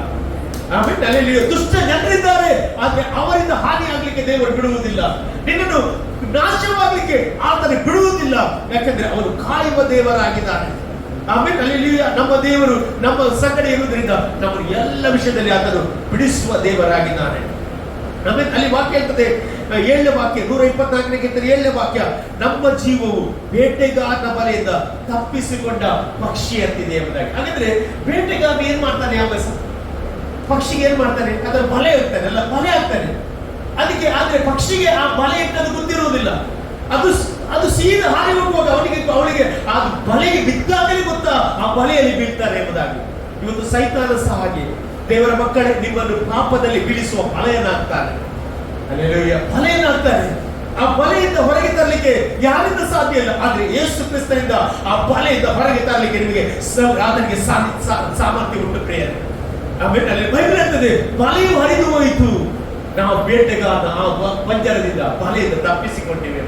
ಆಮೇಲೆ ಅಲ್ಲಿ ದುಷ್ಟ ಜನರಿದ್ದಾರೆ, ಆದ್ರೆ ಅವರಿಂದ ಹಾನಿ ಆಗ್ಲಿಕ್ಕೆ ದೇವರು ಬಿಡುವುದಿಲ್ಲ. ನಿನ್ನನ್ನು ನಾಶವಾಗಲಿಕ್ಕೆ ಆತನು ಬಿಡುವುದಿಲ್ಲ, ಯಾಕಂದ್ರೆ ಅವನು ಕಾಯುವ ದೇವರಾಗಿದ್ದಾನೆ. ಆಮೇಲೆ ಅಲ್ಲಿ ನಮ್ಮ ದೇವರು ನಮ್ಮ ಸಂಗಡ ಇರುವುದರಿಂದ ನಮ್ಮನ್ನು ಎಲ್ಲ ವಿಷಯದಲ್ಲಿ ಆತನು ಬಿಡಿಸುವ ದೇವರಾಗಿದ್ದಾನೆ. ಆಮೇಲೆ ಅಲ್ಲಿ ವಾಕ್ಯ ಹೇಳ್ತದೆ, 7ನೇ ವಾಕ್ಯ 124ನೇ ಕೀರ್ತನೆ 7ನೇ ವಾಕ್ಯ, ನಮ್ಮ ಜೀವವು ಬೇಟೆಗಾರನ ಬಲೆಯಿಂದ ತಪ್ಪಿಸಿಕೊಂಡ ಪಕ್ಷಿ ಅಂತಿದೆ ಎಂಬುದಾಗಿ. ಹಾಗಾದ್ರೆ ಬೇಟೆಗಾರ ಏನ್ ಮಾಡ್ತಾನೆ? ಯಾವ ಪಕ್ಷಿಗೆ ಏನ್ ಮಾಡ್ತಾನೆ? ಅದರ ಬಲೆ ಇರ್ತಾನೆ, ಅಲ್ಲ ಬಲೆ ಆಗ್ತಾನೆ ಅದಕ್ಕೆ. ಆದ್ರೆ ಪಕ್ಷಿಗೆ ಆ ಬಲೆ ಇಟ್ಟದು ಗೊತ್ತಿರುವುದಿಲ್ಲ. ಅದು ಸೀದಾ ಹಾರಿ ಹೋಗುವಾಗ ಅವಳಿಗೆ ಆ ಬಲೆಗೆ ಬಿದ್ದಾಗಲೇ ಗೊತ್ತಾ ಆ ಬಲೆಯಲ್ಲಿ ಬೀಳ್ತಾರೆ ಎಂಬುದಾಗಿ. ಇವತ್ತು ಸೈತಾನ ಸಹ ಹಾಗೆ ದೇವರ ಮಕ್ಕಳೇ ನಿಮ್ಮನ್ನು ಪಾಪದಲ್ಲಿ ಬೀಳಿಸುವ ಬಲೆಯನ್ನಾಗ್ತಾನೆ. ಹಲ್ಲೆಲೂಯಾ, ಬಲೆಯನ್ನಾಗ್ತಾನೆ. ಆ ಬಲೆಯಿಂದ ಹೊರಗೆ ತರಲಿಕ್ಕೆ ಯಾರಿಂದ ಸಾಧ್ಯ ಇಲ್ಲ, ಆದ್ರೆ ಯೇಸು ಕ್ರಿಸ್ತನಿಂದ ಆ ಬಲೆಯಿಂದ ಹೊರಗೆ ತರಲಿಕ್ಕೆ ನಿಮಗೆ ಆತನಿಗೆ ಸಾಮರ್ಥ್ಯ ಉಂಟು ಪ್ರಿಯರೇ. ಆಮೇಲೆ ಅಲ್ಲಿ ಬೈಬಲ್ ಹೇಳ್ತದೆ, ಬಲೆಯು ಹರಿದು ಹೋಯಿತು, ನಾವು ಬೇಟೆಗಾರನ ಆ ಪಂಜರದಿಂದ ಬಲೆಯಿಂದ ತಪ್ಪಿಸಿಕೊಂಡಿವೆ.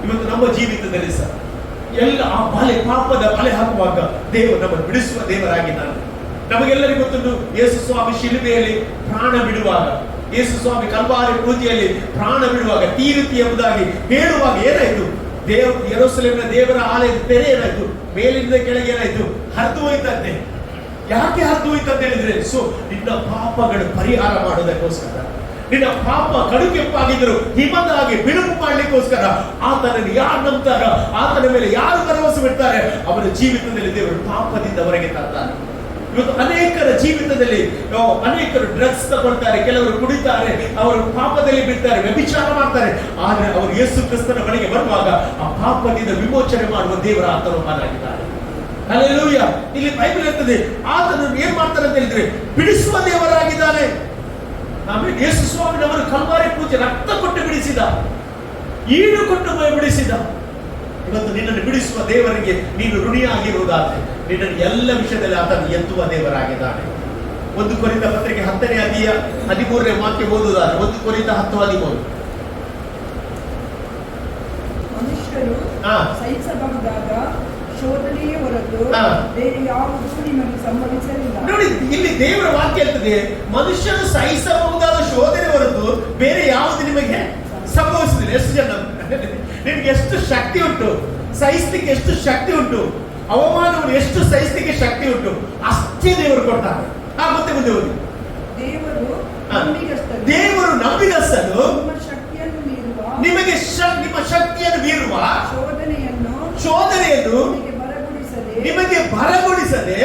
ಇವತ್ತು ನಮ್ಮ ಜೀವಿತದಲ್ಲಿ ಸಹ ಎಲ್ಲ ಆ ಬಲೆ, ಪಾಪದ ಬಲೆ ಹಾಕುವಾಗ ದೇವರು ನಮ್ಮನ್ನು ಬಿಡಿಸುವ ದೇವರಾಗಿದ್ದಾನೆ. ನಮಗೆಲ್ಲರಿಗೂ ಗೊತ್ತುಂಟು, ಯೇಸು ಸ್ವಾಮಿ ಶಿಲುಬೆಯಲ್ಲಿ ಪ್ರಾಣ ಬಿಡುವಾಗ, ಯೇಸು ಸ್ವಾಮಿ ಕಲ್ವಾರಿ ಪೂಜೆಯಲ್ಲಿ ಪ್ರಾಣ ಬಿಡುವಾಗ, ತೀರುತಿ ಎಂಬುದಾಗಿ ಹೇಳುವಾಗ ಏನಾಯ್ತು? ಯೆರೂಸಲೇಮಿನ ದೇವರ ಆಲಯದ ತೆರೆ ಏನಾಯ್ತು? ಮೇಲಿಂದ ಕೆಳಗೆ ಏನಾಯ್ತು? ಹರಿದು ಹೋಯ್ತಂತೆ. ಯಾಕೆ ಹರಿದು ಹೋಯ್ತಂತ ಹೇಳಿದ್ರೆ, ನಿನ್ನ ಪಾಪಗಳು ಪರಿಹಾರ ಮಾಡೋದಕ್ಕೋಸ್ಕರ, ನಿನ್ನ ಪಾಪ ಕಡುಕೆಪ್ಪಾಗಿದ್ದರು ಹಿಮದಾಗಿ ಬಿಡುಗು ಮಾಡ್ಲಿಕ್ಕೋಸ್ಕರ ಆತನನ್ನು ಯಾರು ನಂಬ್ತಾರ, ಆತನ ಮೇಲೆ ಯಾರು ಭರವಸೆ ಬಿಡ್ತಾರೆ, ಅವರ ಜೀವಿತದಲ್ಲಿ ದೇವರು ಪಾಪದಿಂದ ಹೊರಗೆ ತರ್ತಾನೆ. ಇವತ್ತು ಅನೇಕರ ಜೀವಿತದಲ್ಲಿ ಅನೇಕರು ಡ್ರಗ್ಸ್ ತಗೊಳ್ತಾರೆ, ಕೆಲವರು ಕುಡಿತಾರೆ, ಅವರು ಪಾಪದಲ್ಲಿ ಬಿಡ್ತಾರೆ, ವ್ಯಭಿಚಾರ ಮಾಡ್ತಾರೆ. ಆದ್ರೆ ಅವರು ಯೇಸು ಕ್ರಿಸ್ತನ ಬಳಿಗೆ ಬರುವಾಗ ಆ ಪಾಪದಿಂದ ವಿಮೋಚನೆ ಮಾಡುವ ದೇವರ ಆತನೊಬ್ಬನಾಗಿದ್ದಾರೆ. ಹಲ್ಲೆಲೂಯಾ. ಇಲ್ಲಿ ಬೈಬಲ್ ಹೇಳ್ತದೆ, ಆತನನ್ನು ಏನ್ ಮಾಡ್ತಾರೆ ಅಂತ ಹೇಳಿದ್ರೆ ಬಿಡಿಸುವ ದೇವರಾಗಿದ್ದಾನೆ. ಆಮೇಲೆ ಯೇಸು ಸ್ವಾಮಿ ನಮ್ಮನ್ನು ಕಲ್ವಾರಿ ಪೂಜೆ ರಕ್ತ ಕೊಟ್ಟು ಬಿಡಿಸಿದ. ಈಡು ಕೊಟ್ಟು ಬಿಡಿಸಿದ. ಇವತ್ತು ನಿನ್ನನ್ನು ಬಿಡಿಸುವ ದೇವರಿಗೆ ನೀನು ಋಣಿಯಾಗಿರುವುದಾದ್ರೆ ನಿನ್ನನ್ನು ಎಲ್ಲ ವಿಷಯದಲ್ಲಿ ಆತನು ಎತ್ತುವ ದೇವರಾಗಿದ್ದಾನೆ. 1 ಕೊರಿಂಥ ಪತ್ರಿಕೆ 10ನೇ ಅಧ್ಯಾಯ 13ನೇ ವಾಕ್ಯ ಓದುವುದಾದ್ರೆ 1 ಕೊರಿಂಥ 10:13. ಮನುಷ್ಯರು ಸಹಿಸಬಹುದಾದ ಶೋಧನೆಯೇ ಹೊರತು ಬೇರೆ ಯಾವುದೂ ನಿಮಗೆ ಸಂಭವಿಸಲಿಲ್ಲ. ನೋಡಿ, ಇಲ್ಲಿ ದೇವರ ವಾಕ್ಯ ಹೇಳ್ತದೆ, ಮನುಷ್ಯನು ಸಹಿಸಬಹುದಾದ ಶೋಧನೆ ಹೊರತು ಬೇರೆ ಯಾವುದು ನಿಮಗೆ ಸಂಭವಿಸುದಿಲ್ಲ. ಎಷ್ಟು ಜನ ನಿನಗೆ ಎಷ್ಟು ಶಕ್ತಿ ಉಂಟು, ಸಹಿಸ್ಲಿಕ್ಕೆ ಎಷ್ಟು ಶಕ್ತಿ ಉಂಟು, ಅವಮಾನವನ್ನು ಎಷ್ಟು ಸಹಿಸ್ಲಿಕ್ಕೆ ಶಕ್ತಿ ಉಂಟು, ಅಷ್ಟೇ ದೇವರು ಕೊಡ್ತಾರೆ. ಮತ್ತೆ ಮುಂದೆ ಓದಿ. ದೇವರು ನಂಬಿಗಸ್ತನು, ನಿಮಗೆ ನಿಮ್ಮ ಶಕ್ತಿಯನ್ನು ಮೀರುವ ಶೋಧನೆಯನ್ನು ನಿಮಗೆ ಬರಗೊಳಿಸದೆ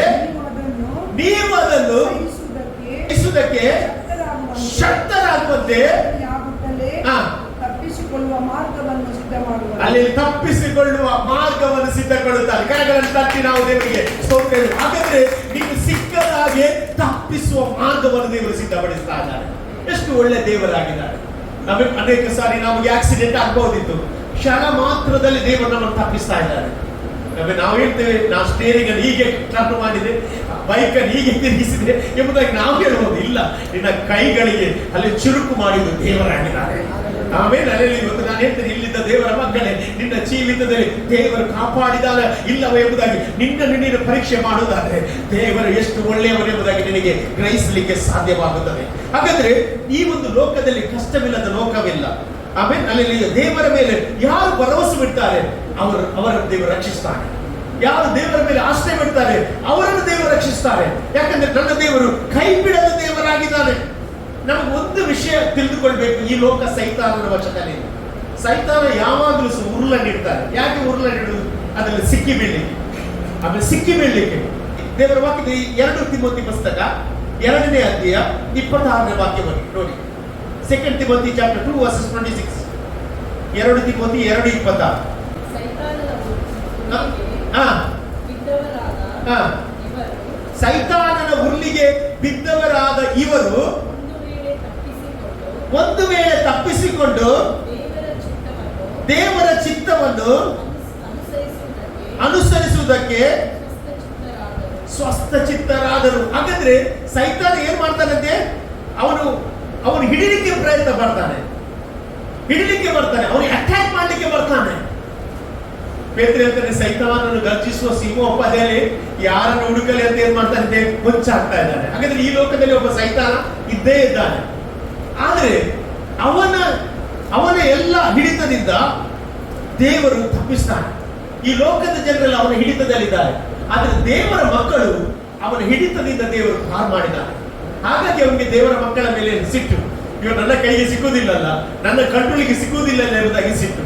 ನೀವು ಅದನ್ನು ಸಹಿಸುವುದಕ್ಕೆ ಶಕ್ತರಾಗುವಂತೆ ತಪ್ಪಿಸಿಕೊಳ್ಳುವ ಮಾರ್ಗವನ್ನು ಸಿದ್ಧ ಮಾಡುವ ಅಲ್ಲಿ ತಪ್ಪಿಸಿಕೊಳ್ಳುವ ಮಾರ್ಗವನ್ನು ಸಿದ್ಧಗೊಳ್ಳುತ್ತಾರೆ. ಕರಗಳನ್ನು ತಟ್ಟಿ ನಾವು ದೇವರಿಗೆ ಸ್ತೋತ್ರ. ಹಾಗಾದ್ರೆ ನೀವು ಸಿಕ್ಕದ ಹಾಗೆ ತಪ್ಪಿಸುವ ಮಾರ್ಗವನ್ನು ದೇವರು ಸಿದ್ಧಪಡಿಸ್ತಾ ಇದ್ದಾರೆ. ಎಷ್ಟು ಒಳ್ಳೆ ದೇವರಾಗಿದ್ದಾರೆ. ನಮಗೆ ಅನೇಕ ಸಾರಿ ನಮಗೆ ಆಕ್ಸಿಡೆಂಟ್ ಆಗಬಹುದಿತ್ತು, ಕ್ಷಣ ಮಾತ್ರದಲ್ಲಿ ದೇವರು ನಮ್ಮನ್ನು ತಪ್ಪಿಸ್ತಾ ಇದ್ದಾರೆ. ನಾವು ಹೇಳ್ತೇವೆ, ನಾವು ಸ್ಟೇರಿಂಗ್ ಅನ್ನು ಹೀಗೆ ಟರ್ನ್ ಮಾಡಿದೆ, ಬೈಕ್ ಅನ್ನು ಹೀಗೆ ತಿರುಗಿಸಿದೆ ಎಂಬುದಾಗಿ ನಾವು ಹೇಳ್ಬೋದು. ಇಲ್ಲ, ನಿನ್ನ ಕೈಗಳಿಗೆ ಅಲ್ಲಿ ಚುರುಕು ಮಾಡಿದ್ದು ದೇವರಾಗಿದ್ದಾರೆ. ಆಮೇಲೆ ಅಲ್ಲಿ ಇವತ್ತು ನಾನು ಹೇಳ್ತೇನೆ, ಇಲ್ಲಿದ್ದ ದೇವರ ಮಕ್ಕಳೇ, ನಿನ್ನ ಜೀವಿತದಲ್ಲಿ ದೇವರು ಕಾಪಾಡಿದಾರ ಇಲ್ಲವ ಎಂಬುದಾಗಿ ನಿನ್ನನ್ನು ನೀನು ಪರೀಕ್ಷೆ ಮಾಡುವುದಾದ್ರೆ ದೇವರು ಎಷ್ಟು ಒಳ್ಳೆಯವರೆಂಬುದಾಗಿ ನಿನಗೆ ಗ್ರಹಿಸಲಿಕ್ಕೆ ಸಾಧ್ಯವಾಗುತ್ತದೆ. ಹಾಗಾದ್ರೆ ಈ ಒಂದು ಲೋಕದಲ್ಲಿ ಕಷ್ಟವಿಲ್ಲದ ಲೋಕವಿಲ್ಲ. ಆಮೇಲೆ ಅಲ್ಲಿ ದೇವರ ಮೇಲೆ ಯಾರು ಭರವಸೆ ಬಿಡ್ತಾರೆ ಅವರನ್ನು ದೇವರು ರಕ್ಷಿಸ್ತಾನೆ. ಯಾರು ದೇವರ ಮೇಲೆ ಆಶ್ರಯ ಬಿಡ್ತಾರೆ ಅವರನ್ನು ದೇವರು ರಕ್ಷಿಸ್ತಾರೆ. ಯಾಕಂದ್ರೆ ನನ್ನ ದೇವರು ಕೈ ಬಿಡದ ದೇವರಾಗಿದ್ದಾನೆ. ನಮಗೆ ಒಂದು ವಿಷಯ ತಿಳಿದುಕೊಳ್ಬೇಕು, ಈ ಲೋಕ ಸೈತಾನನ ವಶದಲ್ಲಿ. ಸೈತಾನ ಯಾವಾಗಲೂ ಉರುಳನ್ನಿಡ್ತಾರೆ. ಯಾಕೆ ಉರುಳನ್ನಿಡುವುದು? ಅದರಲ್ಲಿ ಸಿಕ್ಕಿ ಬೀಳಲಿಕ್ಕೆ. ಆಮೇಲೆ ಸಿಕ್ಕಿ ಬೀಳಲಿಕ್ಕೆ ದೇವರ ವಾಕ್ಯದ 2 ತಿಮೋತಿ ಪುಸ್ತಕ 2ನೇ ಅಧ್ಯಾಯ 26ನೇ ವಾಕ್ಯವನ್ನು ನೋಡಿ. 2 ತಿಮೋತಿ ಚಾಪ್ಟರ್ 2 ವರ್ಸಸ್ 26. 2 ತಿಮೋತಿ 2:26. ಸೈತಾನನ ಉರುಳಿಗೆ ಬಿದ್ದವರಾದ ಇವರು ಒಂದು ವೇಳೆ ತಪ್ಪಿಸಿಕೊಂಡು ದೇವರ ಚಿತ್ತವನ್ನು ಅನುಸರಿಸುವುದಕ್ಕೆ ಸ್ವಸ್ಥ ಚಿತ್ತರಾದರು. ಹಾಗಾದ್ರೆ ಸೈತಾನ ಏನ್ ಮಾಡ್ತಾನಂತೆ? ಅವನು ಹಿಡಿಲಿಕ್ಕೆ ಪ್ರಯತ್ನ ಬರ್ತಾನೆ, ಅವನಿಗೆ ಅಟ್ಯಾಕ್ ಮಾಡ್ಲಿಕ್ಕೆ ಬರ್ತಾನೆ. ಪೇತ್ರ ಹೇಳ್ತಾನೆ, ಸೈತಾನನ್ನು ಗರ್ಜಿಸುವ ಸಿಂಹೋಪಾದಿಯಲ್ಲಿ ಯಾರನ್ನು ಹುಡುಕಲಿ ಅಂತ ಏನ್ ಮಾಡ್ತಾನೆ? ಮುಚ್ಚಾಗ್ತಾ ಇದ್ದಾನೆ. ಹಾಗಾದ್ರೆ ಈ ಲೋಕದಲ್ಲಿ ಒಬ್ಬ ಸೈತಾನ ಇದ್ದೇ ಇದ್ದಾನೆ. ಆದ್ರೆ ಅವನ ಎಲ್ಲ ಹಿಡಿತದಿಂದ ದೇವರು ತಪ್ಪಿಸ್ತಾನೆ. ಈ ಲೋಕದ ಜನರೆಲ್ಲ ಅವನ ಹಿಡಿತದಲ್ಲಿದ್ದಾರೆ. ಆದ್ರೆ ದೇವರ ಮಕ್ಕಳು ಅವನ ಹಿಡಿತದಿಂದ ದೇವರು ಪಾರು ಮಾಡಿದ್ದಾರೆ. ಹಾಗಾಗಿ ಅವನಿಗೆ ದೇವರ ಮಕ್ಕಳ ಮೇಲೆ ಸಿಟ್ಟು. ಇವರು ನನ್ನ ಕೈಗೆ ಸಿಕ್ಕುವುದಿಲ್ಲಲ್ಲ, ನನ್ನ ಕಂಟ್ರೋಲಿಗೆ ಸಿಕ್ಕುವುದಿಲ್ಲಲ್ಲ ಎಂಬುದಾಗಿ ಸಿಟ್ಟು.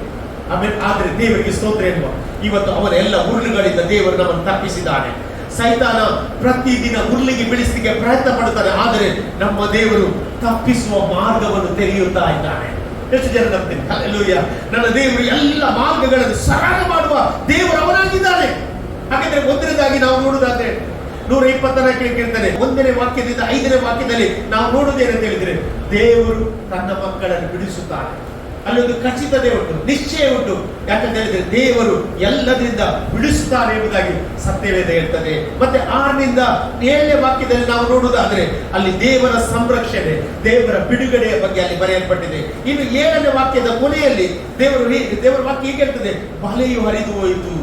ಆದ್ರೆ ದೇವರಿಗೆ ಸ್ತೋತ್ರ ಎನ್ನುವ ಇವತ್ತು ಅವರ ಎಲ್ಲ ಉರುಳುಗಳಿಂದ ದೇವರು ನಮ್ಮನ್ನು ತಪ್ಪಿಸಿದ್ದಾನೆ. ಸೈತಾನ ಪ್ರತಿದಿನ ಉರುಳಿಗೆ ಬೀಳಿಸಲಿಕ್ಕೆ ಪ್ರಯತ್ನ ಪಡುತ್ತಾನೆ, ಆದರೆ ನಮ್ಮ ದೇವರು ತಪ್ಪಿಸುವ ಮಾರ್ಗವನ್ನು ತೆರೆಯುತ್ತಾ ಇದ್ದಾನೆ. ಎಷ್ಟು ಜನ ನಂಬ್ತೀನಿ? ಹಲ್ಲೆಲೂಯಾ. ನನ್ನ ದೇವರು ಎಲ್ಲ ಮಾರ್ಗಗಳನ್ನು ಸರಳ ಮಾಡುವ ದೇವರು ಅವನಾಗಿದ್ದಾನೆ. ಹಾಗಾದ್ರೆ ಮೊದಲನೇದಾಗಿ ನಾವು ನೋಡುವುದಾದ್ರೆ 124 ಕೇಳ್ತಾನೆ 1ನೇ ವಾಕ್ಯದಿಂದ 5ನೇ ವಾಕ್ಯದಲ್ಲಿ ನಾವು ನೋಡುವುದೇನಂತ ಹೇಳಿದ್ರೆ, ದೇವರು ತನ್ನ ಮಕ್ಕಳನ್ನು ಬಿಡಿಸುತ್ತಾನೆ. ಅಲ್ಲಿ ಒಂದು ಖಚಿತತೆ ಉಂಟು, ನಿಶ್ಚಯ ಉಂಟು. ಯಾಕಂತ ಹೇಳಿದ್ರೆ ದೇವರು ಎಲ್ಲದರಿಂದ ಬಿಡಿಸುತ್ತಾರೆ ಎಂಬುದಾಗಿ ಸತ್ಯವೇದ ಹೇಳ್ತದೆ. ಮತ್ತೆ 6ರಿಂದ 7ನೇ ವಾಕ್ಯದಲ್ಲಿ ನಾವು ನೋಡುವುದಾದ್ರೆ ಅಲ್ಲಿ ದೇವರ ಸಂರಕ್ಷಣೆ, ದೇವರ ಬಿಡುಗಡೆಯ ಬಗ್ಗೆ ಅಲ್ಲಿ ಬರೆಯಲ್ಪಟ್ಟಿದೆ. ಇನ್ನು 7ನೇ ವಾಕ್ಯದ ಕೊನೆಯಲ್ಲಿ ದೇವರ ವಾಕ್ಯ ಹೀಗೆ ಹೇಳ್ತದೆ, ಬಲೆಯು ಹರಿದು ಹೋಯಿತು.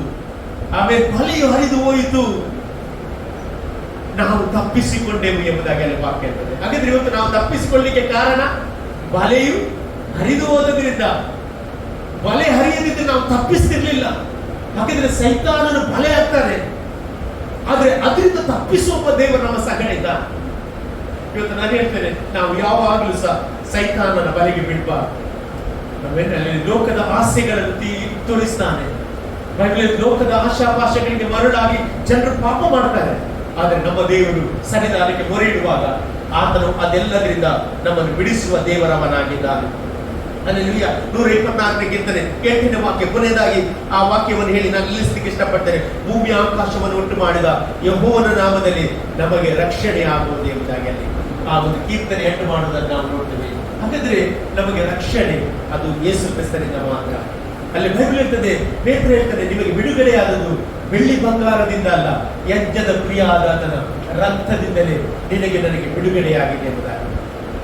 ಆಮೇಲೆ ಬಲೆಯು ಹರಿದು ಹೋಯಿತು, ನಾವು ತಪ್ಪಿಸಿಕೊಂಡೆವು ಎಂಬುದಾಗಿ ಅಲ್ಲಿ ವಾಕ್ಯ ಹೇಳ್ತದೆ. ಹಾಗಾದ್ರೆ ಇವತ್ತು ನಾವು ತಪ್ಪಿಸಿಕೊಳ್ಳಲಿಕ್ಕೆ ಕಾರಣ ಬಲೆಯು ಹರಿದು ಹೋದ್ರಿಂದ. ಬಲೆ ಹರಿಯದಿದ್ರೆ ನಾವು ತಪ್ಪಿಸ್ತಿರ್ಲಿಲ್ಲ. ಹಾಗಿದ್ರೆ ಸೈತಾನನು ಬಲೆ ಆಗ್ತಾನೆ, ಆದ್ರೆ ಅದರಿಂದ ತಪ್ಪಿಸುವ ದೇವರು ನಮ್ಮ ಸಂಗಡ. ಇವತ್ತು ನಾನು ಹೇಳ್ತೇನೆ, ನಾವು ಯಾವಾಗಲೂ ಸಹ ಸೈತಾನನ ಬಲೆಗೆ ಬಿಡಬಾರ್ದು. ನಾವೇನಲ್ಲಿ ಲೋಕದ ಆಸೆಗಳನ್ನು ತೋರಿಸ್ತಾನೆ. ಬೈಬಲ್ ಲೋಕದ ಆಶಾಪಾಶಗಳಿಗೆ ಮರಳಾಗಿ ಜನರು ಪಾಪ ಮಾಡ್ತಾರೆ. ಆದರೆ ನಮ್ಮ ದೇವರು ಸನ್ನಿಧಾನಕ್ಕೆ ಮೊರೆ ಇಡುವಾಗ ಆತನು ಅದೆಲ್ಲದರಿಂದ ನಮ್ಮನ್ನು ಬಿಡಿಸುವ ದೇವರವನಾಗಿದ್ದಾನೆ. ಹಲ್ಲೆಲೂಯಾ. 124ನೇ ಕೀರ್ತನೆ 8ನೇ ವಾಕ್ಯ ಕೊನೆಯದಾಗಿ ಆ ವಾಕ್ಯವನ್ನು ಹೇಳಿ ನಾನು ನಿಲ್ಲಿಸಲಿಕ್ಕೆ ಇಷ್ಟಪಡ್ತೇನೆ. ಭೂಮಿ ಆಕಾಶವನ್ನು ಉಂಟು ಮಾಡಿದ ಯೆಹೋವನ ನಾಮದಲ್ಲಿ ನಮಗೆ ರಕ್ಷಣೆ ಆಗುವುದು ಎಂಬುದಾಗಿ ಅಲ್ಲಿ ಆ ಒಂದು ಕೀರ್ತನೆ ಎಂಟು ಮಾಡುವುದನ್ನು ನಾವು ನೋಡ್ತೇವೆ. ಹಾಗಾದ್ರೆ ನಮಗೆ ರಕ್ಷಣೆ ಅದು ಯೇಸು ಕ್ರಿಸ್ತನಿಂದ ಮಾತ್ರ. ಅಲ್ಲಿ ಬೈಬಲ್ ಹೇಳ್ತದೆ, ಪೇತ್ರ ಹೇಳ್ತದೆ, ನಿಮಗೆ ಬಿಡುಗಡೆ ಆದದ್ದು ಬೆಳ್ಳಿ ಬಂಗಾರದಿಂದ ಅಲ್ಲ, ಯಜ್ಞದ ಪ್ರಿಯಾದ ಆತನ ರಕ್ತದಿಂದಲೇ ನಿನಗೆ ನನಗೆ ಬಿಡುಗಡೆಯಾಗಿದೆ ಎಂಬುದಾಗಿ.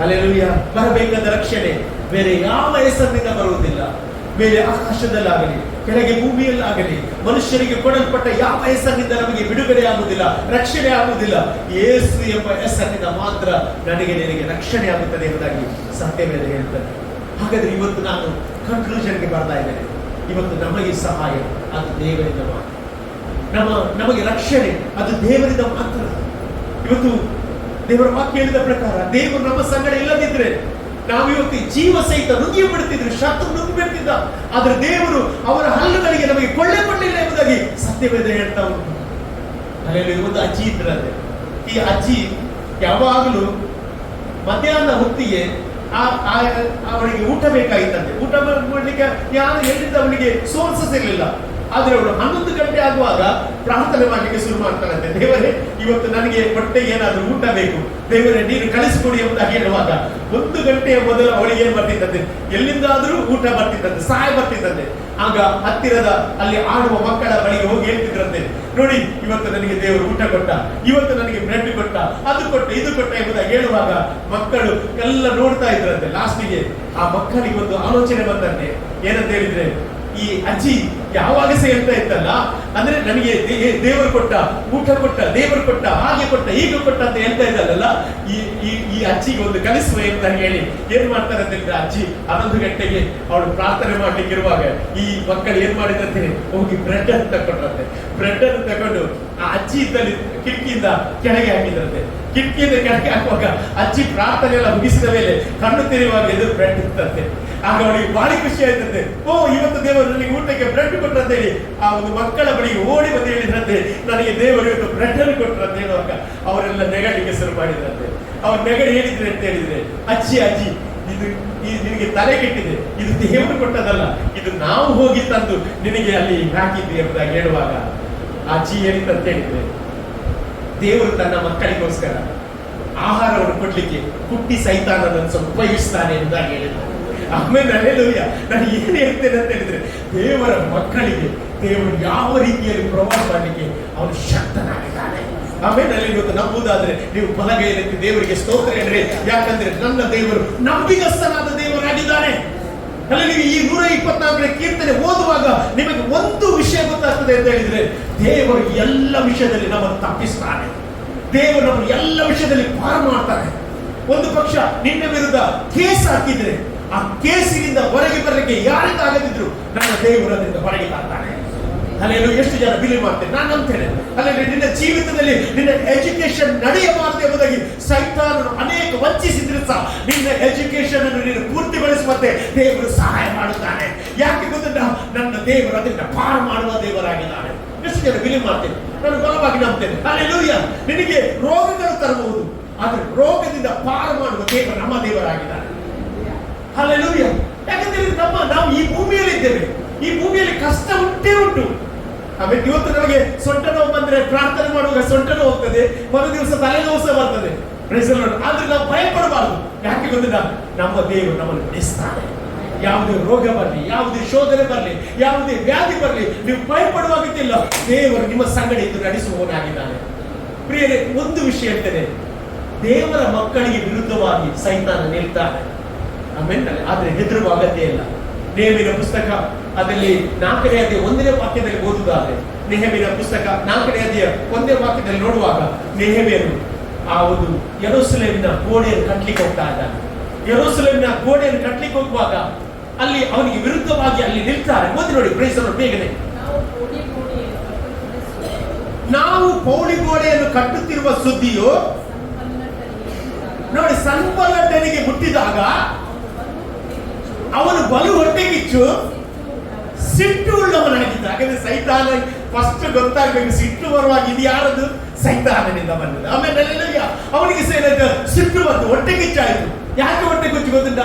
ಹಲ್ಲೆಲೂಯಾ. ಬರಬೇಕಾದ ರಕ್ಷಣೆ ಬೇರೆ ಯಾವ ಹೆಸರಿನಿಂದ ಬರುವುದಿಲ್ಲ. ಬೇರೆ ಆಕಾಶದಲ್ಲಾಗಲಿ ಕೆಳಗೆ ಭೂಮಿಯಲ್ಲಾಗಲಿ ಮನುಷ್ಯರಿಗೆ ಕೊಡಲ್ಪಟ್ಟ ಯಾವ ಹೆಸರಿನಿಂದ ನಮಗೆ ಬಿಡುಗಡೆ ಆಗುವುದಿಲ್ಲ, ರಕ್ಷಣೆ ಆಗುವುದಿಲ್ಲ. ಯೇಸು ಎಂಬ ಹೆಸರಿನಿಂದ ಮಾತ್ರ ನನಗೆ ನಿನಗೆ ರಕ್ಷಣೆ ಆಗುತ್ತದೆ ಎಂಬುದಾಗಿ ಸತ್ಯವೇದ ಹೇಳ್ತದೆ. ಹಾಗಾದ್ರೆ ಇವತ್ತು ನಾನು ಕನ್ಕ್ಲೂಷನ್ಗೆ ಬರ್ತಾ ಇದ್ದೇನೆ. ಇವತ್ತು ನಮಗೆ ಸಹಾಯ ಅದು ದೇವರಿಂದ ಮಾತ್ರ. ನಮಗೆ ರಕ್ಷಣೆ ಅದು ದೇವರಿಂದ ಮಾತ್ರ. ಇವತ್ತು ದೇವರ ವಾಕ್ಯ ಹೇಳಿದ ಪ್ರಕಾರ ದೇವರು ನಮ್ಮ ಸಂಗಡ ಇಲ್ಲದಿದ್ರೆ ನಾವು ಇವತ್ತು ಜೀವ ಸಹಿತ ನುಗ್ಗಿ ಬಿಡ್ತಿದ್ರು, ಶತ್ರು ನುಗ್ಗಿ ಬಿಡ್ತಿದ್ದ. ಆದ್ರೆ ದೇವರು ಅವರ ಹಲ್ಲುಗಳಿಗೆ ನಮಗೆ ಕೊಳ್ಳೆ ಕೊಡಲಿಲ್ಲ ಎಂಬುದಾಗಿ ಸತ್ಯವೇದ ಹೇಳ್ತಾ ಉಂಟು. ಅಲ್ಲಿ ಒಂದು ಅಜ್ಜಿ ಇದ್ರಂತೆ. ಈ ಅಜ್ಜಿ ಯಾವಾಗಲೂ ಮಧ್ಯಾಹ್ನ ಹೊತ್ತಿಗೆ ಅವಳಿಗೆ ಊಟ ಬೇಕಾಗಿತ್ತಂತೆ. ಊಟ ಮಾಡ್ಲಿಕ್ಕೆ ಯಾರು ಹೇಳಿದ್ದ ಅವಳಿಗೆ ಸೋರ್ಸಸ್ ಇರಲಿಲ್ಲ. ಆದ್ರೆ ಅವಳು 11 ಗಂಟೆ ಆಗುವಾಗ ಪ್ರಾರ್ಥನೆ ಮಾಡ್ಲಿಕ್ಕೆ ಶುರು ಮಾಡ್ತಾರಂತೆ. ದೇವರೇ, ಇವತ್ತು ನನಗೆ ಹೊಟ್ಟೆಗೆ ಏನಾದ್ರೂ ಊಟ ಬೇಕು, ದೇವರೇ ನೀನು ಕಳಿಸಿಕೊಡಿ ಅಂತ ಹೇಳುವಾಗ 1 ಗಂಟೆಯ ಮೊದಲು ಅವಳಿಗೆ ಏನ್ ಬರ್ತಿದ್ದಂತೆ, ಎಲ್ಲಿಂದಾದ್ರೂ ಊಟ ಬರ್ತಿದ್ದಂತೆ, ಸಹಾಯ ಬರ್ತಿದ್ದಂತೆ. ಆಗ ಹತ್ತಿರದ ಅಲ್ಲಿ ಆಡುವ ಮಕ್ಕಳ ಬಳಿಗೆ ಹೋಗಿ ಹೇಳ್ತಿದ್ರಂತೆ, ನೋಡಿ ಇವತ್ತು ನನಗೆ ದೇವರು ಊಟ ಕೊಟ್ಟ, ಇವತ್ತು ನನಗೆ ಬ್ರೆಡ್ ಕೊಟ್ಟ, ಅದು ಕೊಟ್ಟ, ಇದು ಕೊಟ್ಟ ಎಂಬುದಾಗಿ ಹೇಳುವಾಗ ಮಕ್ಕಳು ಎಲ್ಲ ನೋಡ್ತಾ ಇದ್ರಂತೆ. ಲಾಸ್ಟಿಗೆ ಆ ಮಕ್ಕಳಿಗೆ ಒಂದು ಆಲೋಚನೆ ಬಂದಂತೆ. ಏನಂತ ಹೇಳಿದ್ರೆ, ಈ ಅಜ್ಜಿ ಯಾವಾಗ ಸಹ ಹೇಳ್ತಾ ಇತ್ತಲ್ಲ, ಅಂದ್ರೆ ನನಗೆ ದೇವರು ಕೊಟ್ಟ, ಊಟ ಕೊಟ್ಟ, ದೇವರು ಕೊಟ್ಟ, ಹಾಗೆ ಕೊಟ್ಟ, ಹೀಗೆ ಕೊಟ್ಟ ಅಂತ ಹೇಳ್ತಾ ಇದ್ದಲ್ಲ, ಈ ಅಜ್ಜಿಗೆ ಒಂದು ಕಲಿಸುವ ಅಂತ ಹೇಳಿ ಏನ್ ಮಾಡ್ತಾರೆ ಅಂತ ಹೇಳಿದ್ರೆ, ಅಜ್ಜಿ 11 ಗಂಟೆಗೆ ಅವಳು ಪ್ರಾರ್ಥನೆ ಮಾಡ್ಲಿಕ್ಕೆ ಇರುವಾಗ ಈ ಮಕ್ಕಳು ಏನ್ ಮಾಡಿದಂತೆ, ಹೋಗಿ ಬ್ರೆಡ್ ಅನ್ನು ತಕೊಂಡ್ರಂತೆ. ಬ್ರೆಡ್ ಅನ್ನು ತಕೊಂಡು ಆ ಅಜ್ಜಿ ಇದ್ದಲ್ಲಿ ಕಿಟಕಿಯಿಂದ ಕೆಳಗೆ ಹಾಕಿದ್ರಂತೆ. ಕಿಟಕಿಯಿಂದ ಕೆಳಗೆ ಹಾಕುವಾಗ ಅಜ್ಜಿ ಪ್ರಾರ್ಥನೆ ಎಲ್ಲ ಮುಗಿಸಿದ ಮೇಲೆ ಕಣ್ಣು ತೆರೆಯುವಾಗ ಎದುರು ಬ್ರೆಡ್ ಇತ್ತಂತೆ. ಆಗ ಅವಳಿಗೆ ಭಾರಿ ಖುಷಿ ಆಯ್ತಂತೆ. ಓ, ಇವತ್ತು ದೇವರು ನನಗೆ ಊಟಕ್ಕೆ ಬ್ರೆಡ್ ಕೊಟ್ಟಂತ ಹೇಳಿ ಆ ಒಂದು ಮಕ್ಕಳ ಬಳಿಗೆ ಓಡಿ ಬಂದು ಹೇಳಿದ್ರಂತೆ, ನನಗೆ ದೇವರು ಇವತ್ತು ಬ್ರೆಡ್ ಅನ್ನು ಕೊಟ್ಟರು ಅಂತ ಹೇಳುವಾಗ ಅವರೆಲ್ಲ ನೆಗಡಿಗೆ ಶುರು ಮಾಡಿದ್ರಂತೆ. ಅವ್ರು ನೆಗಡಿ ಹೇಳಿದ್ರೆ ಅಂತ ಹೇಳಿದ್ರೆ, ಅಜ್ಜಿ ಇದು ನಿನಗೆ ತಲೆ ಕೆಟ್ಟಿದೆ, ಇದು ದೇವರು ಕೊಟ್ಟದಲ್ಲ, ಇದು ನಾವು ಹೋಗಿ ತಂದು ನಿನಗೆ ಅಲ್ಲಿ ಹಾಕಿದ್ವಿ ಎಂಬುದಾಗಿ ಹೇಳುವಾಗ ಅಜ್ಜಿ ಏನಿತ್ತಂತ ಹೇಳಿದ್ರೆ, ದೇವರು ತನ್ನ ಮಕ್ಕಳಿಗೋಸ್ಕರ ಆಹಾರವನ್ನು ಕೊಡ್ಲಿಕ್ಕೆ ಕುಟ್ಟಿ ಸೈತಾನನನ್ನು ಉಪಯೋಗಿಸ್ತಾನೆ ಎಂಬುದಾಗಿ ಹೇಳಿದ್ರು. ಆಮೇಲೆ ಹಲ್ಲೆಲೂಯಾ. ನಾನು ಏನ್ ಹೇಳ್ತೇನೆ ಅಂತ ಹೇಳಿದ್ರೆ, ದೇವರ ಮಕ್ಕಳಿಗೆ ದೇವರು ಯಾವ ರೀತಿಯಲ್ಲಿ ಪ್ರೊವೈಡ್ ಮಾಡಲಿಕ್ಕೆ ಅವನು ಶಕ್ತನಾಗಿದ್ದಾನೆ. ಆಮೇಲೆ ಅಲ್ಲಿ ಇವತ್ತು ನಂಬುದಾದ್ರೆ ನೀವು ಬಲಗೈಯಲ್ಲಿ ದೇವರಿಗೆ ಸ್ತೋತ್ರ ಹೇಳ್ರಿ. ಯಾಕಂದ್ರೆ ನನ್ನ ದೇವರು ನಂಬಿಗಸ್ತನಾದ ದೇವರಾಗಿದ್ದಾನೆ. ಅಲ್ಲಿ ಈ 124ನೇ ಕೀರ್ತನೆ ಓದುವಾಗ ನಿಮಗೆ ಒಂದು ವಿಷಯ ಗೊತ್ತಾಗ್ತದೆ ಅಂತ ಹೇಳಿದ್ರೆ, ದೇವರು ಎಲ್ಲ ವಿಷಯದಲ್ಲಿ ನಮ್ಮನ್ನು ತಪ್ಪಿಸ್ತಾನೆ. ದೇವರು ನಮ್ಮನ್ನು ಎಲ್ಲ ವಿಷಯದಲ್ಲಿ ಪಾರು ಮಾಡ್ತಾನೆ. ಒಂದು ಪಕ್ಷ ನಿನ್ನ ವಿರುದ್ಧ ಕೇಸ್ ಹಾಕಿದ್ರೆ ಆ ಕೇಸಿನಿಂದ ಹೊರಗೆ ಬರಲಿಕ್ಕೆ ಯಾರಿಂದ ಆಗದಿದ್ರು ನನ್ನ ದೇವರು ಅದರಿಂದ ಹೊರಗೆ ಬರ್ತಾನೆ. ಅಲ್ಲೆಲ್ಲೂ ಎಷ್ಟು ಜನ ಬಿಲೀವ್ ಮಾಡ್ತೇನೆ, ನಾನು ಅಂತೇನೆ. ಅಲ್ಲಲ್ಲಿ ನಿನ್ನ ಜೀವಿತದಲ್ಲಿ ನಿನ್ನ ಎಜುಕೇಶನ್ ನಡೆಯಬಾರದು ಎಂಬುದಾಗಿ ಸೈತಾನನು ಅನೇಕ ವಂಚಿಸಿದ್ರು ಸಹ ನಿನ್ನ ಎಜುಕೇಶನ್ ಅನ್ನು ನೀನು ಪೂರ್ತಿಗೊಳಿಸುವಂತೆ ದೇವರು ಸಹಾಯ ಮಾಡುತ್ತಾನೆ. ಯಾಕೆ ಗೊತ್ತಿಲ್ಲ, ನನ್ನ ದೇವರು ಅದರಿಂದ ಪಾರು ಮಾಡುವ ದೇವರಾಗಿದ್ದಾನೆ. ಎಷ್ಟು ಜನ ಬಿಲೀವ್ ಮಾಡ್ತೇನೆ, ನಾನು ಬಲವಾಗಿ ನಂಬ್ತೇನೆ. ಅಲ್ಲೆಲ್ಲೂಯ್ಯ. ನಿನಗೆ ರೋಗಗಳು ತರಬಹುದು, ಆದ್ರೆ ರೋಗದಿಂದ ಪಾರು ಮಾಡುವ ದೇವರು ನಮ್ಮ ದೇವರಾಗಿದ್ದಾನೆ. ಹಲ್ಲೆಲೂಯಾ. ಯಾಕಂದ್ರೆ ನಾವು ಈ ಭೂಮಿಯಲ್ಲಿ ಇದ್ದೇವೆ, ಈ ಭೂಮಿಯಲ್ಲಿ ಕಷ್ಟ ಉಂಟೇ ಉಂಟು. ಆಮೇಲೆ ಇವತ್ತು ನಮಗೆ ಸೊಂಟ ನೋವು ಬಂದ್ರೆ ಪ್ರಾರ್ಥನೆ ಮಾಡುವಾಗ ಸೊಂಟ ನೋವು ಹೋಗ್ತದೆ, ಮರು ದಿವಸ ತಲೆನೋವು ಸಹ ಬರ್ತದೆ. ಆದ್ರೆ ನಾವು ಭಯಪಡಬಾರದು. ಯಾಕೆ ಗೊತ್ತಿಲ್ಲ, ನಮ್ಮ ದೇವರು ನಮ್ಮನ್ನು ನಡೆಸ್ತಾನೆ. ಯಾವುದೇ ರೋಗ ಬರಲಿ, ಯಾವುದೇ ಶೋಧನೆ ಬರಲಿ, ಯಾವುದೇ ವ್ಯಾಧಿ ಬರಲಿ, ನೀವು ಭಯಪಡುವಾಗಿಲ್ಲ. ದೇವರು ನಿಮ್ಮ ಸಂಗಡ ಇದ್ದು ನಡೆಸುವವನಾಗಿದ್ದಾನೆ. ಪ್ರಿಯರೇ, ಒಂದು ವಿಷಯ ಹೇಳ್ತೇನೆ, ದೇವರ ಮಕ್ಕಳಿಗೆ ವಿರುದ್ಧವಾಗಿ ಸೈತಾನ ನಿಲ್ತಾನೆ. ಆಮೇಲೆ ಆದ್ರೆ ಹೆದರುವ ಅಗತ್ಯ ಇಲ್ಲ. ನೆಹೆಮೀಯನ ಪುಸ್ತಕ ಅದರಲ್ಲಿ 4ನೇ ಅಧ್ಯಾಯ 1ನೇ ವಾಕ್ಯದಲ್ಲಿ ಓದುವುದಾದ್ರೆ, ನೆಹೆಮೀಯನ ಪುಸ್ತಕ 4ನೇ ಅಧ್ಯಾಯ 1ನೇ ವಾಕ್ಯದಲ್ಲಿ ನೋಡುವಾಗ ನೆಹೆಮೀಯನು ಆ ಒಂದು ಯೆರೂಸಲೇಮಿನ ಗೋಡೆಯನ್ನು ಕಟ್ಟಲಿಕ್ಕೆ ಹೋಗ್ತಾ ಇದ್ದಾನೆ. ಯೆರೂಸಲೇಮಿನ ಗೋಡೆಯನ್ನು ಕಟ್ಟಲಿಕ್ಕೆ ಹೋಗುವಾಗ ಅಲ್ಲಿ ಅವನಿಗೆ ವಿರುದ್ಧವಾಗಿ ಅಲ್ಲಿ ನಿಲ್ತಾರೆ. ಓದಿ ನೋಡಿ, ಪ್ರೈಸ್ ದಿ ಲಾರ್ಡ್. ಬೇಗನೆ, ನಾವು ಪೌಳಿ ಗೋಡೆಯನ್ನು ಕಟ್ಟುತ್ತಿರುವ ಸುದ್ದಿಯು ನೋಡಿ ಸನ್ಬಲ್ಲಟನಿಗೆ ಮುಟ್ಟಿದಾಗ ಅವನು ಬಲು ಹೊಟ್ಟೆಗಿಚ್ಚು ಸಿಟ್ಟು ಉಳ್ಳವನಾಗಿದ್ದ. ಹಾಗಾದ್ರೆ ಸೈತಾನ ಫಸ್ಟ್ ಗೊತ್ತಾಗಬೇಕು, ಸಿಟ್ಟು ಬರುವಾಗ ಇದು ಯಾರದು? ಸೈತಾನನಿಂದ ಬಂದದ್ದು. ಆಮೇಲೆ ಅವನಿಗೆ ಸಿಟ್ಟು ಬಂತು, ಹೊಟ್ಟೆಗಿಚ್ಚಾಯಿತು. ಯಾಕೆ ಹೊಟ್ಟೆಗಿಚ್ಚು ಗೊತ್ತಿಲ್ಲ?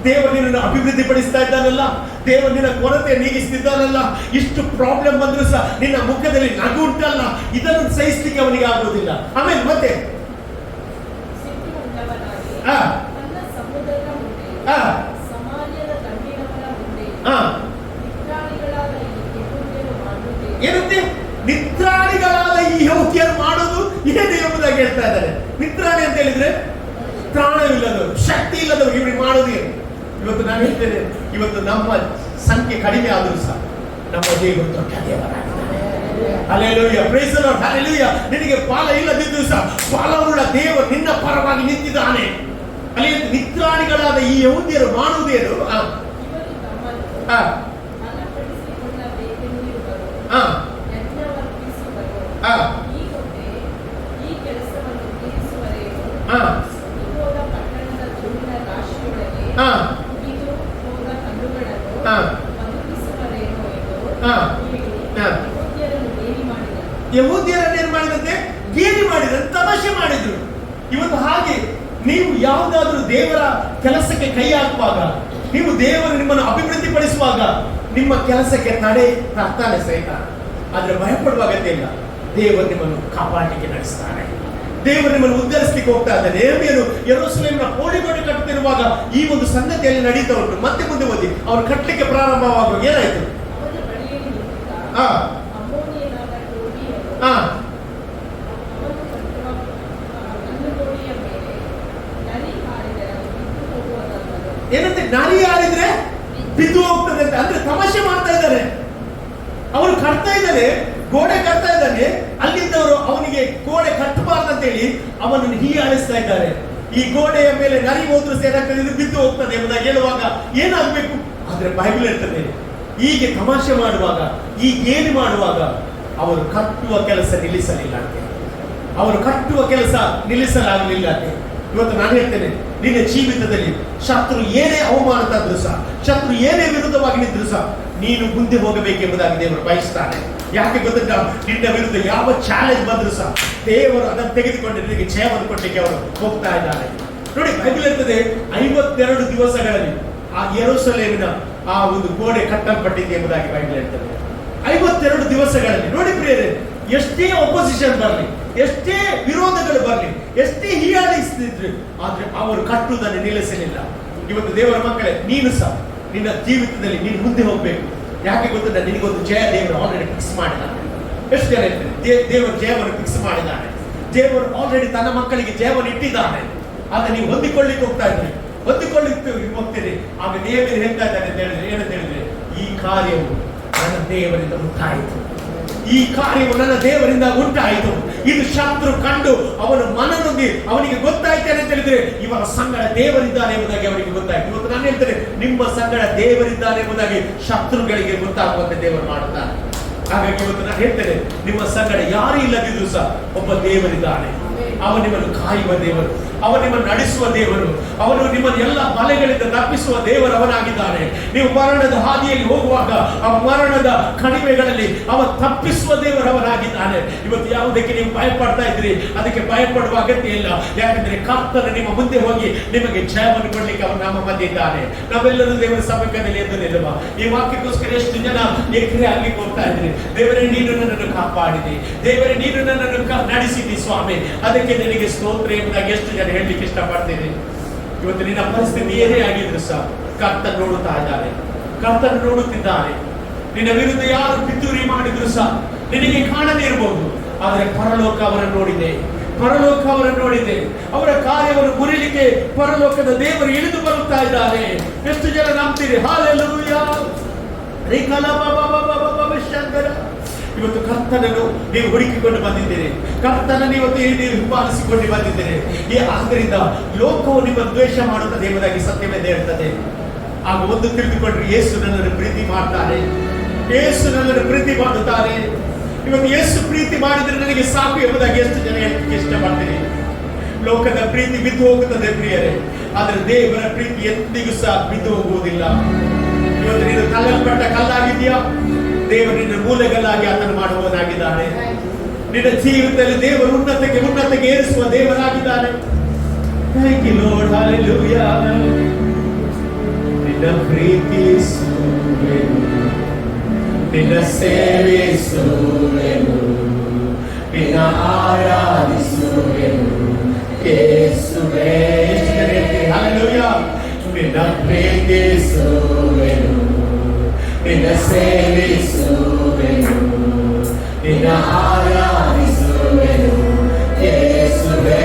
ದೇವರು ನಿನ್ನನ್ನು ಅಭಿವೃದ್ಧಿ ಪಡಿಸ್ತಾ ಇದ್ದಾನಲ್ಲ, ದೇವರು ನಿನ್ನ ಕೊರತೆ ನೀಗಿಸ್ತಿದ್ದಾನಲ್ಲ, ಇಷ್ಟು ಪ್ರಾಬ್ಲಮ್ ಬಂದ್ರು ಸಹ ನಿನ್ನ ಮುಖದಲ್ಲಿ ನಗು ಉಂಟಲ್ಲ, ಇದನ್ನು ಸಹಿಸ್ಲಿಕ್ಕೆ ಅವನಿಗೆ ಆಗುವುದಿಲ್ಲ. ಆಮೇಲೆ ಮತ್ತೆ ನಿತ್ರಾಣಿ ಅಂತ ಹೇಳಿದ್ರೆ ತ್ರಾಣವಿಲ್ಲದವರು, ಶಕ್ತಿ ಇಲ್ಲದವರು ಇವ್ರಿಗೆ ಮಾಡೋದೇನು? ಇವತ್ತು ನಾನು ಹೇಳ್ತೇನೆ, ಇವತ್ತು ನಮ್ಮ ಸಂಖ್ಯೆ ಕಡಿಮೆ ಆದರೂ ಸಹ ನಮ್ಮ ದೇವರು ದೊಡ್ಡ ದೇವರಾಗಿದ್ದಾನೆ. Hallelujah, praise the Lord, hallelujah. ನಿನಗೆ ಫಲ ಇಲ್ಲದಿದ್ದು ಸಹ ಫಲವುಳ್ಳ ದೇವರು ನಿನ್ನ ಪರವಾಗಿ ನಿಂತಿದ್ದಾನೆ. ಅಲ್ಲಿ ನಿತ್ರಾಣಿಗಳಾದ ಈ ಯಹೂದ್ಯರು ಮಾಡುವುದೇನು? ಯಹೂದ್ಯರನ್ನೇನು ಮಾಡಿದಂತೆ? ಗೇಲಿ ಮಾಡಿದಂತೆ, ತಮಾಷೆ ಮಾಡಿದ್ರು. ಇವತ್ತು ಹಾಗೆ ನೀವು ಯಾವುದಾದ್ರೂ ದೇವರ ಕೆಲಸಕ್ಕೆ ಕೈ ಹಾಕುವಾಗ, ನೀವು ದೇವರು ನಿಮ್ಮನ್ನು ಅಭಿವೃದ್ಧಿ ಪಡಿಸುವಾಗ ನಿಮ್ಮ ಕೆಲಸಕ್ಕೆ ತಡೆ ತರ್ತಾನೆ ಸಹಿತ. ಆದ್ರೆ ಭಯಪಡುವ ಅಗತ್ಯ ಇಲ್ಲ. ದೇವರು ನಿಮ್ಮನ್ನು ಕಾಪಾಡಲಿಕ್ಕೆ ನಡೆಸ್ತಾನೆ. ದೇವರು ನಿಮ್ಮನ್ನು ಉದ್ಧರಿಸಲಿಕ್ಕೆ ಹೋಗ್ತಾ ಇದ್ದಾನೆ. ನೇಮಿಯರು ಯೆರೂಸಲೇಮಿನ ಕೋಟೆಗಳನ್ನು ಕಟ್ಟುತ್ತಿರುವಾಗ ಈ ಒಂದು ಸಂಗತಿಯಲ್ಲಿ ನಡೀತಾ ಉಂಟು. ಮತ್ತೆ ಮುಂದೆ ಓದಿ, ಅವರು ಕಟ್ಟಲಿಕ್ಕೆ ಪ್ರಾರಂಭವಾಗುವಾಗ ಏನಾಯ್ತು? ಏನಂತೆ? ನರಿ ಹಾರಿದ್ರೆ ಬಿದ್ದು ಹೋಗ್ತದೆ ಅಂತ. ಅಂದ್ರೆ ತಮಾಷೆ ಮಾಡ್ತಾ ಇದ್ದಾರೆ. ಅವರು ಕಟ್ತಾ ಇದ್ದಾರೆ, ಗೋಡೆ ಕಟ್ತಾ ಇದ್ದಾನೆ. ಅಲ್ಲಿದ್ದವರು ಅವನಿಗೆ ಗೋಡೆ ಕಟ್ಟಬಾರ್ದಂತೇಳಿ ಅವನನ್ನು ಹೀಯಾಳಿಸ್ತಾ ಇದ್ದಾರೆ. ಈ ಗೋಡೆಯ ಮೇಲೆ ನರಿ ಹೋದ್ರು ಸೇರಾಗ್ತದೆ, ಇದು ಬಿದ್ದು ಹೋಗ್ತದೆ ಎಂಬುದಾಗಿ ಹೇಳುವಾಗ ಏನಾಗಬೇಕು? ಆದ್ರೆ ಬೈಬಲ್ ಹೇಳ್ತದೆ, ಹೀಗೆ ತಮಾಷೆ ಮಾಡುವಾಗ, ಈ ಗೇಲಿ ಮಾಡುವಾಗ ಅವರು ಕಟ್ಟುವ ಕೆಲಸ ನಿಲ್ಲಿಸಲಿಲ್ಲ ಅಂತೆ. ಅವರು ಕಟ್ಟುವ ಕೆಲಸ ನಿಲ್ಲಿಸಲಾಗಲಿಲ್ಲ ಅಂತೆ. ಇವತ್ತು ನಾನು ಹೇಳ್ತೇನೆ, ನಿನ್ನ ಜೀವಿತದಲ್ಲಿ ಶತ್ರು ಏನೇ ಅವಮಾನ ತಂದ್ರು ಸಹ, ಶತ್ರು ಏನೇ ವಿರುದ್ಧವಾಗಿ ನಿಂತರು ಸಹ ನೀನು ಮುಂದೆ ಹೋಗಬೇಕೆಂಬುದಾಗಿ ದೇವರು ಬಯಸ್ತಾನೆ. ಯಾಕೆ ಗೊತ್ತಿಲ್ಲ? ನಿನ್ನ ವಿರುದ್ಧ ಯಾವ ಚಾಲೆಂಜ್ ಬಂದ್ರು ಸಹ ದೇವರು ಅದನ್ನು ತೆಗೆದುಕೊಂಡು ನಿನಗೆ ಜಯವನ್ನು ಕೊಟ್ಟಕ್ಕೆ ಅವರು ಹೋಗ್ತಾ ಇದ್ದಾರೆ. ನೋಡಿ, ಬೈಬಲ್ ಹೇಳ್ತದೆ 52 ದಿವಸಗಳಲ್ಲಿ ಆ ಯೆರೂಸಲೇಮಿನ ಆ ಒಂದು ಗೋಡೆ ಕಟ್ಟಲ್ಪಟ್ಟಿದೆ ಎಂಬುದಾಗಿ ಬೈಬಲ್ ಹೇಳ್ತದೆ. 52 ದಿವಸಗಳಲ್ಲಿ. ನೋಡಿ ಪ್ರಿಯರೇ, ಎಷ್ಟೇ ಅಪೋಸಿಷನ್ ಬರಲಿ, ಎಷ್ಟೇ ವಿರೋಧಗಳು ಬರಲಿ, ಎಷ್ಟೇ ಹೀಯಾಳಿಸ್ತಿದ್ರು, ಆದ್ರೆ ಅವರು ಕಟ್ಟುವುದನ್ನು ನಿಲ್ಲಿಸಲಿಲ್ಲ. ಇವತ್ತು ದೇವರ ಮಕ್ಕಳೇ, ನೀನು ಸಹ ನಿನ್ನ ಜೀವಿತದಲ್ಲಿ ನೀನು ಮುಂದೆ ಹೋಗ್ಬೇಕು. ಯಾಕೆ ಗೊತ್ತಿಲ್ಲ? ನಿನಗೊಂದು ಜಯ ದೇವರು ಆಲ್ರೆಡಿ ಫಿಕ್ಸ್ ಮಾಡಿದ್ದಾನೆ. ಎಷ್ಟು ಜನ ಹೇಳ್ತಾರೆ? ದೇವರು ಜಯವನ್ನು ಫಿಕ್ಸ್ ಮಾಡಿದ್ದಾನೆ. ದೇವರು ಆಲ್ರೆಡಿ ತನ್ನ ಮಕ್ಕಳಿಗೆ ಜಯವನ್ನು ಇಟ್ಟಿದ್ದಾನೆ. ಆದ್ರೆ ನೀವು ಹೊಂದಿಕೊಳ್ಳಿಕ್ಕೆ ಹೋಗ್ತಾ ಇದ್ರಿ, ಹೊಂದಿಕೊಳ್ಳಿಕ್ಕೆ ಹೋಗ್ತೀರಿ. ಆಗ ದೇವರು ಹೇಳ್ತಾ ಇದ್ದಾನೆ ಅಂತ ಹೇಳಿದ್ರೆ ಏನಂತ ಹೇಳಿದ್ರೆ, ಈ ಕಾರ್ಯವು ನನ್ನ ದೇವರಿಂದ ಉಂಟಾಯಿತು, ಈ ಕಾರ್ಯವು ನನ್ನ ದೇವರಿಂದ ಉಂಟಾಯಿತು. ಇದು ಶತ್ರು ಕಂಡು ಅವನ ಮನನೊಂದಿ ಅವನಿಗೆ ಗೊತ್ತಾಯ್ತೇನೆ ಅಂತ ಹೇಳಿದ್ರೆ ಇವರ ಸಂಗಡ ದೇವರಿದ್ದಾನೆ ಎಂಬುದಾಗಿ ಅವನಿಗೆ ಗೊತ್ತಾಯ್ತು. ಇವತ್ತು ನಾನು ಹೇಳ್ತೇನೆ, ನಿಮ್ಮ ಸಂಗಡ ದೇವರಿದ್ದಾನೆ ಎಂಬುದಾಗಿ ಶತ್ರುಗಳಿಗೆ ಗೊತ್ತಾಗುವಂತೆ ದೇವರು ಮಾಡುತ್ತಾನೆ. ಹಾಗಾಗಿ ಇವತ್ತು ನಾನು ಹೇಳ್ತೇನೆ, ನಿಮ್ಮ ಸಂಗಡ ಯಾರು ಇಲ್ಲದಿದ್ರು ಸಹ ಒಬ್ಬ ದೇವರಿದ್ದಾನೆ. ಅವನು ನಿಮ್ಮನ್ನು ಕಾಯುವ ದೇವರು, ಅವನು ನಿಮ್ಮನ್ನು ನಡೆಸುವ ದೇವರು, ಅವನು ನಿಮ್ಮನ್ನು ಎಲ್ಲ ಬಲೆಗಳಿಂದ ತಪ್ಪಿಸುವ ದೇವರು ಅವನಾಗಿದ್ದಾನೆ. ನೀವು ಮರಣದ ಹಾದಿಯಲ್ಲಿ ಹೋಗುವಾಗ ಆ ಮರಣದ ಕಣಿವೆಗಳಲ್ಲಿ ಅವ ತಪ್ಪಿಸುವ ದೇವರು ಅವನಾಗಿದ್ದಾನೆ. ಇವತ್ತು ಯಾವುದಕ್ಕೆ ನೀವು ಭಯಪಡ್ತಾ ಇದ್ರಿ, ಅದಕ್ಕೆ ಭಯಪಡುವ ಅಗತ್ಯ ಇಲ್ಲ. ಯಾಕಂದ್ರೆ ಕರ್ತನು ನಿಮ್ಮ ಮುಂದೆ ಹೋಗಿ ನಿಮಗೆ ಜಯವನ್ನು ಕೊಡ್ಲಿಕ್ಕೆ ಅವನು ನಮ್ಮ ಮಧ್ಯೆ ಇದ್ದಾನೆ. ನಾವೆಲ್ಲರೂ ದೇವರ ಸಮ್ಮುಖದಲ್ಲಿ ಎದ್ದು ನಿಲ್ಲುವ. ಈ ವಾಕ್ಯಕ್ಕೋಸ್ಕರ ಎಷ್ಟು ಜನ ಎಕರೆ ಆಗ್ಲಿಕ್ಕೆ ಹೋಗ್ತಾ ಇದ್ರಿ. ದೇವರೇ, ನೀನು ನನ್ನನ್ನು ಕಾಪಾಡಿದಿ, ದೇವರೇ ನೀನು ನನ್ನನ್ನು ನಡೆಸಿದಿ ಸ್ವಾಮಿ, ಅದಕ್ಕೆ ನಿನಗೆ ಸ್ತೋತ್ರ ಎಂಬುದಾಗಿ ಎಷ್ಟು ಜನ ಹೇಳಲಿಕ್ಕೆ ಇಷ್ಟಪಡ್ತೀನಿ. ಇವತ್ತು ನಿನ್ನ ಪರಿಸ್ಥಿತಿ ಏನೇ ಆಗಿದ್ರು ಸಹ ಕರ್ತನು ನೋಡುತ್ತಾ ಇದ್ದಾನೆ, ಕರ್ತನು ನೋಡುತ್ತಿದ್ದಾನೆ. ನಿನ್ನ ವಿರುದ್ಧ ಯಾರು ಪಿತೂರಿ ಮಾಡಿದ್ರು ಸಹ ನಿನಗೆ ಕಾಣದೇ ಇರಬಹುದು, ಆದರೆ ಪರಲೋಕ ಅವರನ್ನು ನೋಡಿದೆ, ಪರಲೋಕ ಅವರನ್ನು ನೋಡಿದೆ. ಅವರ ಕಾರ್ಯವನ್ನು ಮುರಿಲಿಕ್ಕೆ ಪರಲೋಕದ ದೇವರು ಇಳಿದು ಬರುತ್ತಾ ಇದ್ದಾರೆ. ಎಷ್ಟು ಜನ ನಂಬ್ತೀರಿ? ಹಾಲೆಲೂಯಾ. ಇವತ್ತು ಕರ್ತನನ್ನು ನೀವು ಹುಡುಕಿಕೊಂಡು ಬಂದಿದ್ದೀರಿ, ಕರ್ತನನ್ನು ಇವತ್ತು ನೀವು ಹಿಂಬಾಲಿಸಿಕೊಂಡು ಬಂದಿದ್ದೀರಿ. ಆದ್ದರಿಂದ ಲೋಕವು ನಿಮ್ಮ ದ್ವೇಷ ಮಾಡುತ್ತದೆ ಎಂಬುದಾಗಿ ಸತ್ಯವೇದ ಹೇಳ್ತದೆ. ಆಗ ಒಂದು ತಿಳಿದುಕೊಂಡ್ರೆ, ಯೇಸು ನನ್ನನ್ನು ಪ್ರೀತಿ ಮಾಡ್ತಾರೆ, ಯೇಸು ನನ್ನನ್ನು ಪ್ರೀತಿ ಮಾಡುತ್ತಾರೆ. ಇವತ್ತು ಯೇಸು ಪ್ರೀತಿ ಮಾಡಿದ್ರೆ ನನಗೆ ಸಾಕು ಎಂಬುದಾಗಿ ಎಷ್ಟು ಜನ ಹೇಳಲಿಕ್ಕೆ ಇಷ್ಟಪಡ್ತೀನಿ. ಲೋಕದ ಪ್ರೀತಿ ಬಿದ್ದು ಹೋಗುತ್ತದೆ ಪ್ರಿಯರೇ, ಆದರೆ ದೇವರ ಪ್ರೀತಿ ಎಂದಿಗೂ ಸಹ ಬಿದ್ದು ಹೋಗುವುದಿಲ್ಲ. ಇವತ್ತು ನೀನು ಕಲ್ಲಲ್ಪಟ್ಟ ಕಲ್ಲಾಗಿದೆಯಾ? ದೇವರು ನಿನ್ನ ಮೂಲೆಗಲ್ಲಾಗಿ ಆತನು ಮಾಡುವವನಾಗಿದ್ದಾನೆ. ನಿನ್ನ ಜೀವಿತದಲ್ಲಿ ದೇವರು ಉನ್ನತಕ್ಕೆ ಏರಿಸುವ ದೇವರಾಗಿದ್ದಾನೆ. Thank you Lord, hallelujah. ನಿನ್ನ ಪ್ರೀತಿಸುವೆನು, ನಿನ್ನ ಸೇವಿಸುವೆನು, ನಿನ್ನ ಆರಾಧಿಸುವೆನು ಯೇಸುವೇ. ಹಲ್ಲೆಲೂಯಾ. ನಿನ್ನ ಪ್ರೀತಿಸುವೆನು, ನಿನ್ನ ಸೇವಿಸುವೆನು, ನಿನ್ನ ಆರಾಧಿಸುವೆನು ಯೇಸುವೇ.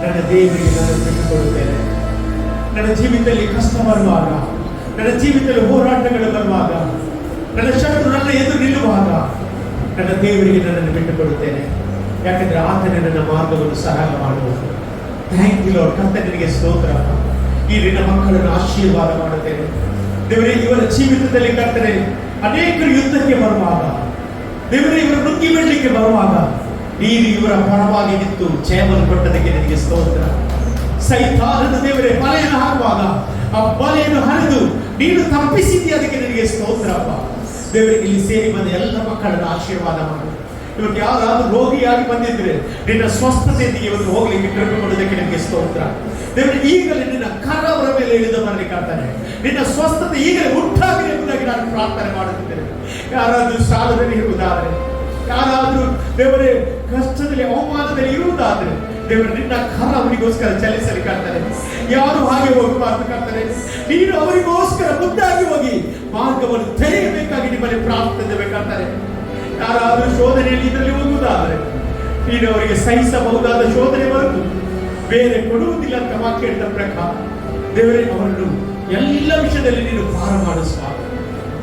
ನನ್ನ ದೇವರಿಗೆ ನಾನು ಬಿಟ್ಟುಕೊಡುತ್ತೇನೆ. ನನ್ನ ಜೀವಿತದಲ್ಲಿ ಕಷ್ಟ ಬರುವಾಗ, ನನ್ನ ಜೀವಿತದಲ್ಲಿ ಹೋರಾಟಗಳು ಬರುವಾಗ, ನನ್ನ ಶತ್ರು ನನ್ನ ಎದುರು ನಿಲ್ಲುವಾಗ ನನ್ನ ದೇವರಿಗೆ ನನ್ನನ್ನು ಬಿಟ್ಟುಕೊಡುತ್ತೇನೆ. ಯಾಕಂದ್ರೆ ಆತನೇ ನನ್ನ ಮಾರ್ಗವನ್ನು ಸರಳ ಮಾಡುವುದು. Thank you Lord. ಕರ್ತನಿಗೆ ಸ್ತೋತ್ರ. ಈ ನಿನ್ನ ಮಕ್ಕಳನ್ನು ಆಶೀರ್ವಾದ ಮಾಡುತ್ತೇನೆ ದೇವರೇ. ಇವರ ಜೀವಿತದಲ್ಲಿ ಕರ್ತನೆ ಅನೇಕರು ಯುದ್ಧಕ್ಕೆ ಬರುವಾಗ, ದೇವರೇ ಇವರು ನುಗ್ಗಿ ಬಿಡಲಿಕ್ಕೆ ಬರುವಾಗ ನೀನು ಇವರ ಪರವಾಗಿ ನಿಂತು ಜಯವನ್ನು ಕೊಟ್ಟದಕ್ಕೆ ನಿನಗೆ ಸ್ತೋತ್ರ. ಸೈತಾನದ ದೇವರೇ ಬಲೆಯನ್ನು ಹಾಕುವಾಗ ಆ ಬಲೆಯನ್ನು ಹರಿದು ನೀನು ತಪ್ಪಿಸಿದ್ದೀಯ, ಅದಕ್ಕೆ ನಿನಗೆ ಸ್ತೋತ್ರಪ್ಪ. ದೇವರಿಗೆ ಇಲ್ಲಿ ಸೇರಿ ಬಂದ ಎಲ್ಲ ಮಕ್ಕಳನ್ನು ಆಶೀರ್ವಾದ ಮಾಡು. ಇವತ್ತು ಯಾರಾದ್ರೂ ರೋಗಿಯಾಗಿ ಬಂದಿದ್ರೆ ನಿನ್ನ ಸ್ವಸ್ಥತೆಯೊಂದಿಗೆ ಇವತ್ತು ಹೋಗ್ಲಿಕ್ಕೆ ಕೃಪೆ ಕೊಡೋದಕ್ಕೆ ನಿನಗೆ ಸ್ತೋತ್ರ. ದೇವರೇ ಈಗಲೇ ನಿನ್ನ ಕರವರ ಮೇಲೆ ಇಳಿದು ಬರಲಿಕ್ಕಾಗ್ತಾನೆ. ನಿನ್ನ ಸ್ವಸ್ಥತೆ ಈಗಲೇ ಉಂಟಾಗಲಿ ಎಂಬುದಾಗಿ ನಾನು ಪ್ರಾರ್ಥನೆ ಮಾಡುತ್ತಿದ್ದೇನೆ. ಯಾರಾದ್ರೂ ಸಾಲದಲ್ಲಿ ಇರುವುದಾದ್ರೆ, ಯಾರಾದ್ರೂ ದೇವರೇ ಕಷ್ಟದಲ್ಲಿ ಅವಮಾನದಲ್ಲಿ ಇರುವುದಾದ್ರೆ ದೇವರು ನಿನ್ನ ಕರ ಅವರಿಗೋಸ್ಕರ ಚಲಿಸಲಿಕ್ಕಾಗ್ತಾನೆ. ಯಾರು ಹಾಗೆ ಹೋಗಬಾರ್ದು ಕರ್ತನೆ. ನೀನು ಅವರಿಗೋಸ್ಕರ ಮುದ್ದಾಗಿ ಹೋಗಿ ಮಾರ್ಗವನ್ನು ತೆರೆಯಬೇಕಾಗಿ ನಿಮ್ಮಲ್ಲಿ ಪ್ರಾರ್ಥನೆ ಬೇಕಾಗ್ತಾನೆ. ಯಾರಾದ್ರೂ ಶೋಧನೆಯಲ್ಲಿ ಇದರಲ್ಲಿ ಹೋಗುವುದಾದ್ರೆ ನೀನು ಅವರಿಗೆ ಸಹಿಸಬಹುದಾದ ಶೋಧನೆ ಬರುವುದು ಬೇರೆ ಕೊಡುವುದಿಲ್ಲ ಅಂತ ವಾಕ್ಯ ಹೇಳಿದ ಪ್ರಕಾರ ದೇವರೇ ಅವರನ್ನು ಎಲ್ಲ ವಿಷಯದಲ್ಲಿ ನೀನು ಪಾರ ಮಾಡಿಸುವ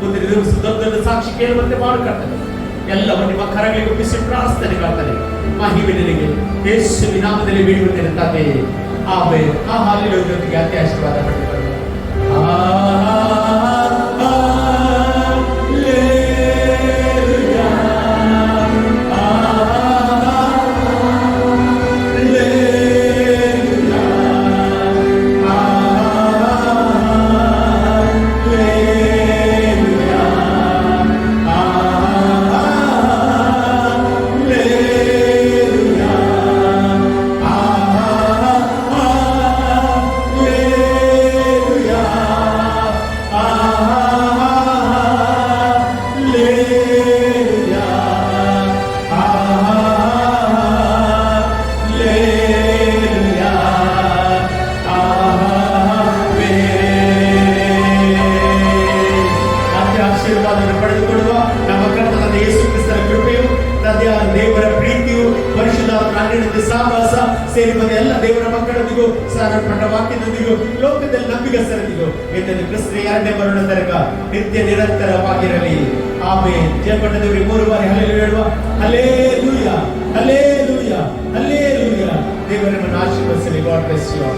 ಮುಂದಿನ ದಿವಸ ದೊಡ್ಡ ಸಾಕ್ಷಿ ಕೇಳುವಂತೆ ಮಾಡುತ್ತಾರೆ. ಎಲ್ಲವನ್ನು ನಿಮ್ಮ ಕರಗಳಿಗೆ ಒಪ್ಪಿಸಿ ಪ್ರಾರ್ಥನೆ ಮಾಡ್ತಾರೆ. ಮಹಿಮೆ ನಿನಗೆ ಯೇಸುವಿನ ನಾಮದಲ್ಲಿ ಬೇಡುತ್ತೇನೆ ತಂದೆಯೇ, ಆಮೆನ್. ಆ ಹಾಲಿನ ಜೊತೆಗೆ ಅತಿ ಆಶೀರ್ವಾದ ಪಡೆದುಕೊಳ್ಳಿ. ಸೇರಿ ಬಂದ ಎಲ್ಲ ದೇವರ ಮಕ್ಕಳೊಂದಿಗೂ ಸಾರಲ್ಪಟ್ಟ ವಾಕ್ಯದೊಂದಿಗೂ ಲೋಕದಲ್ಲಿ ನಂಬಿಗಸ್ತರೊಂದಿಗೂ ಎಂದರೆ ಕ್ರಿಸ್ತನ ಎರಡನೇ ಬರೋಣ ತನಕ ನಿತ್ಯ ನಿರಂತರವಾಗಿರಲಿ. ಆಮೆನ್. ಜಯಗೊಂಡ ದೇವರಿಗೆ 3 ಬಾರಿ ಹಲ್ಲೆಲೂಯಾ ಹೇಳುವ. Hallelujah, hallelujah, hallelujah. ದೇವರನ್ನು ಆಶೀರ್ವದಿಸಲಿ. God bless you.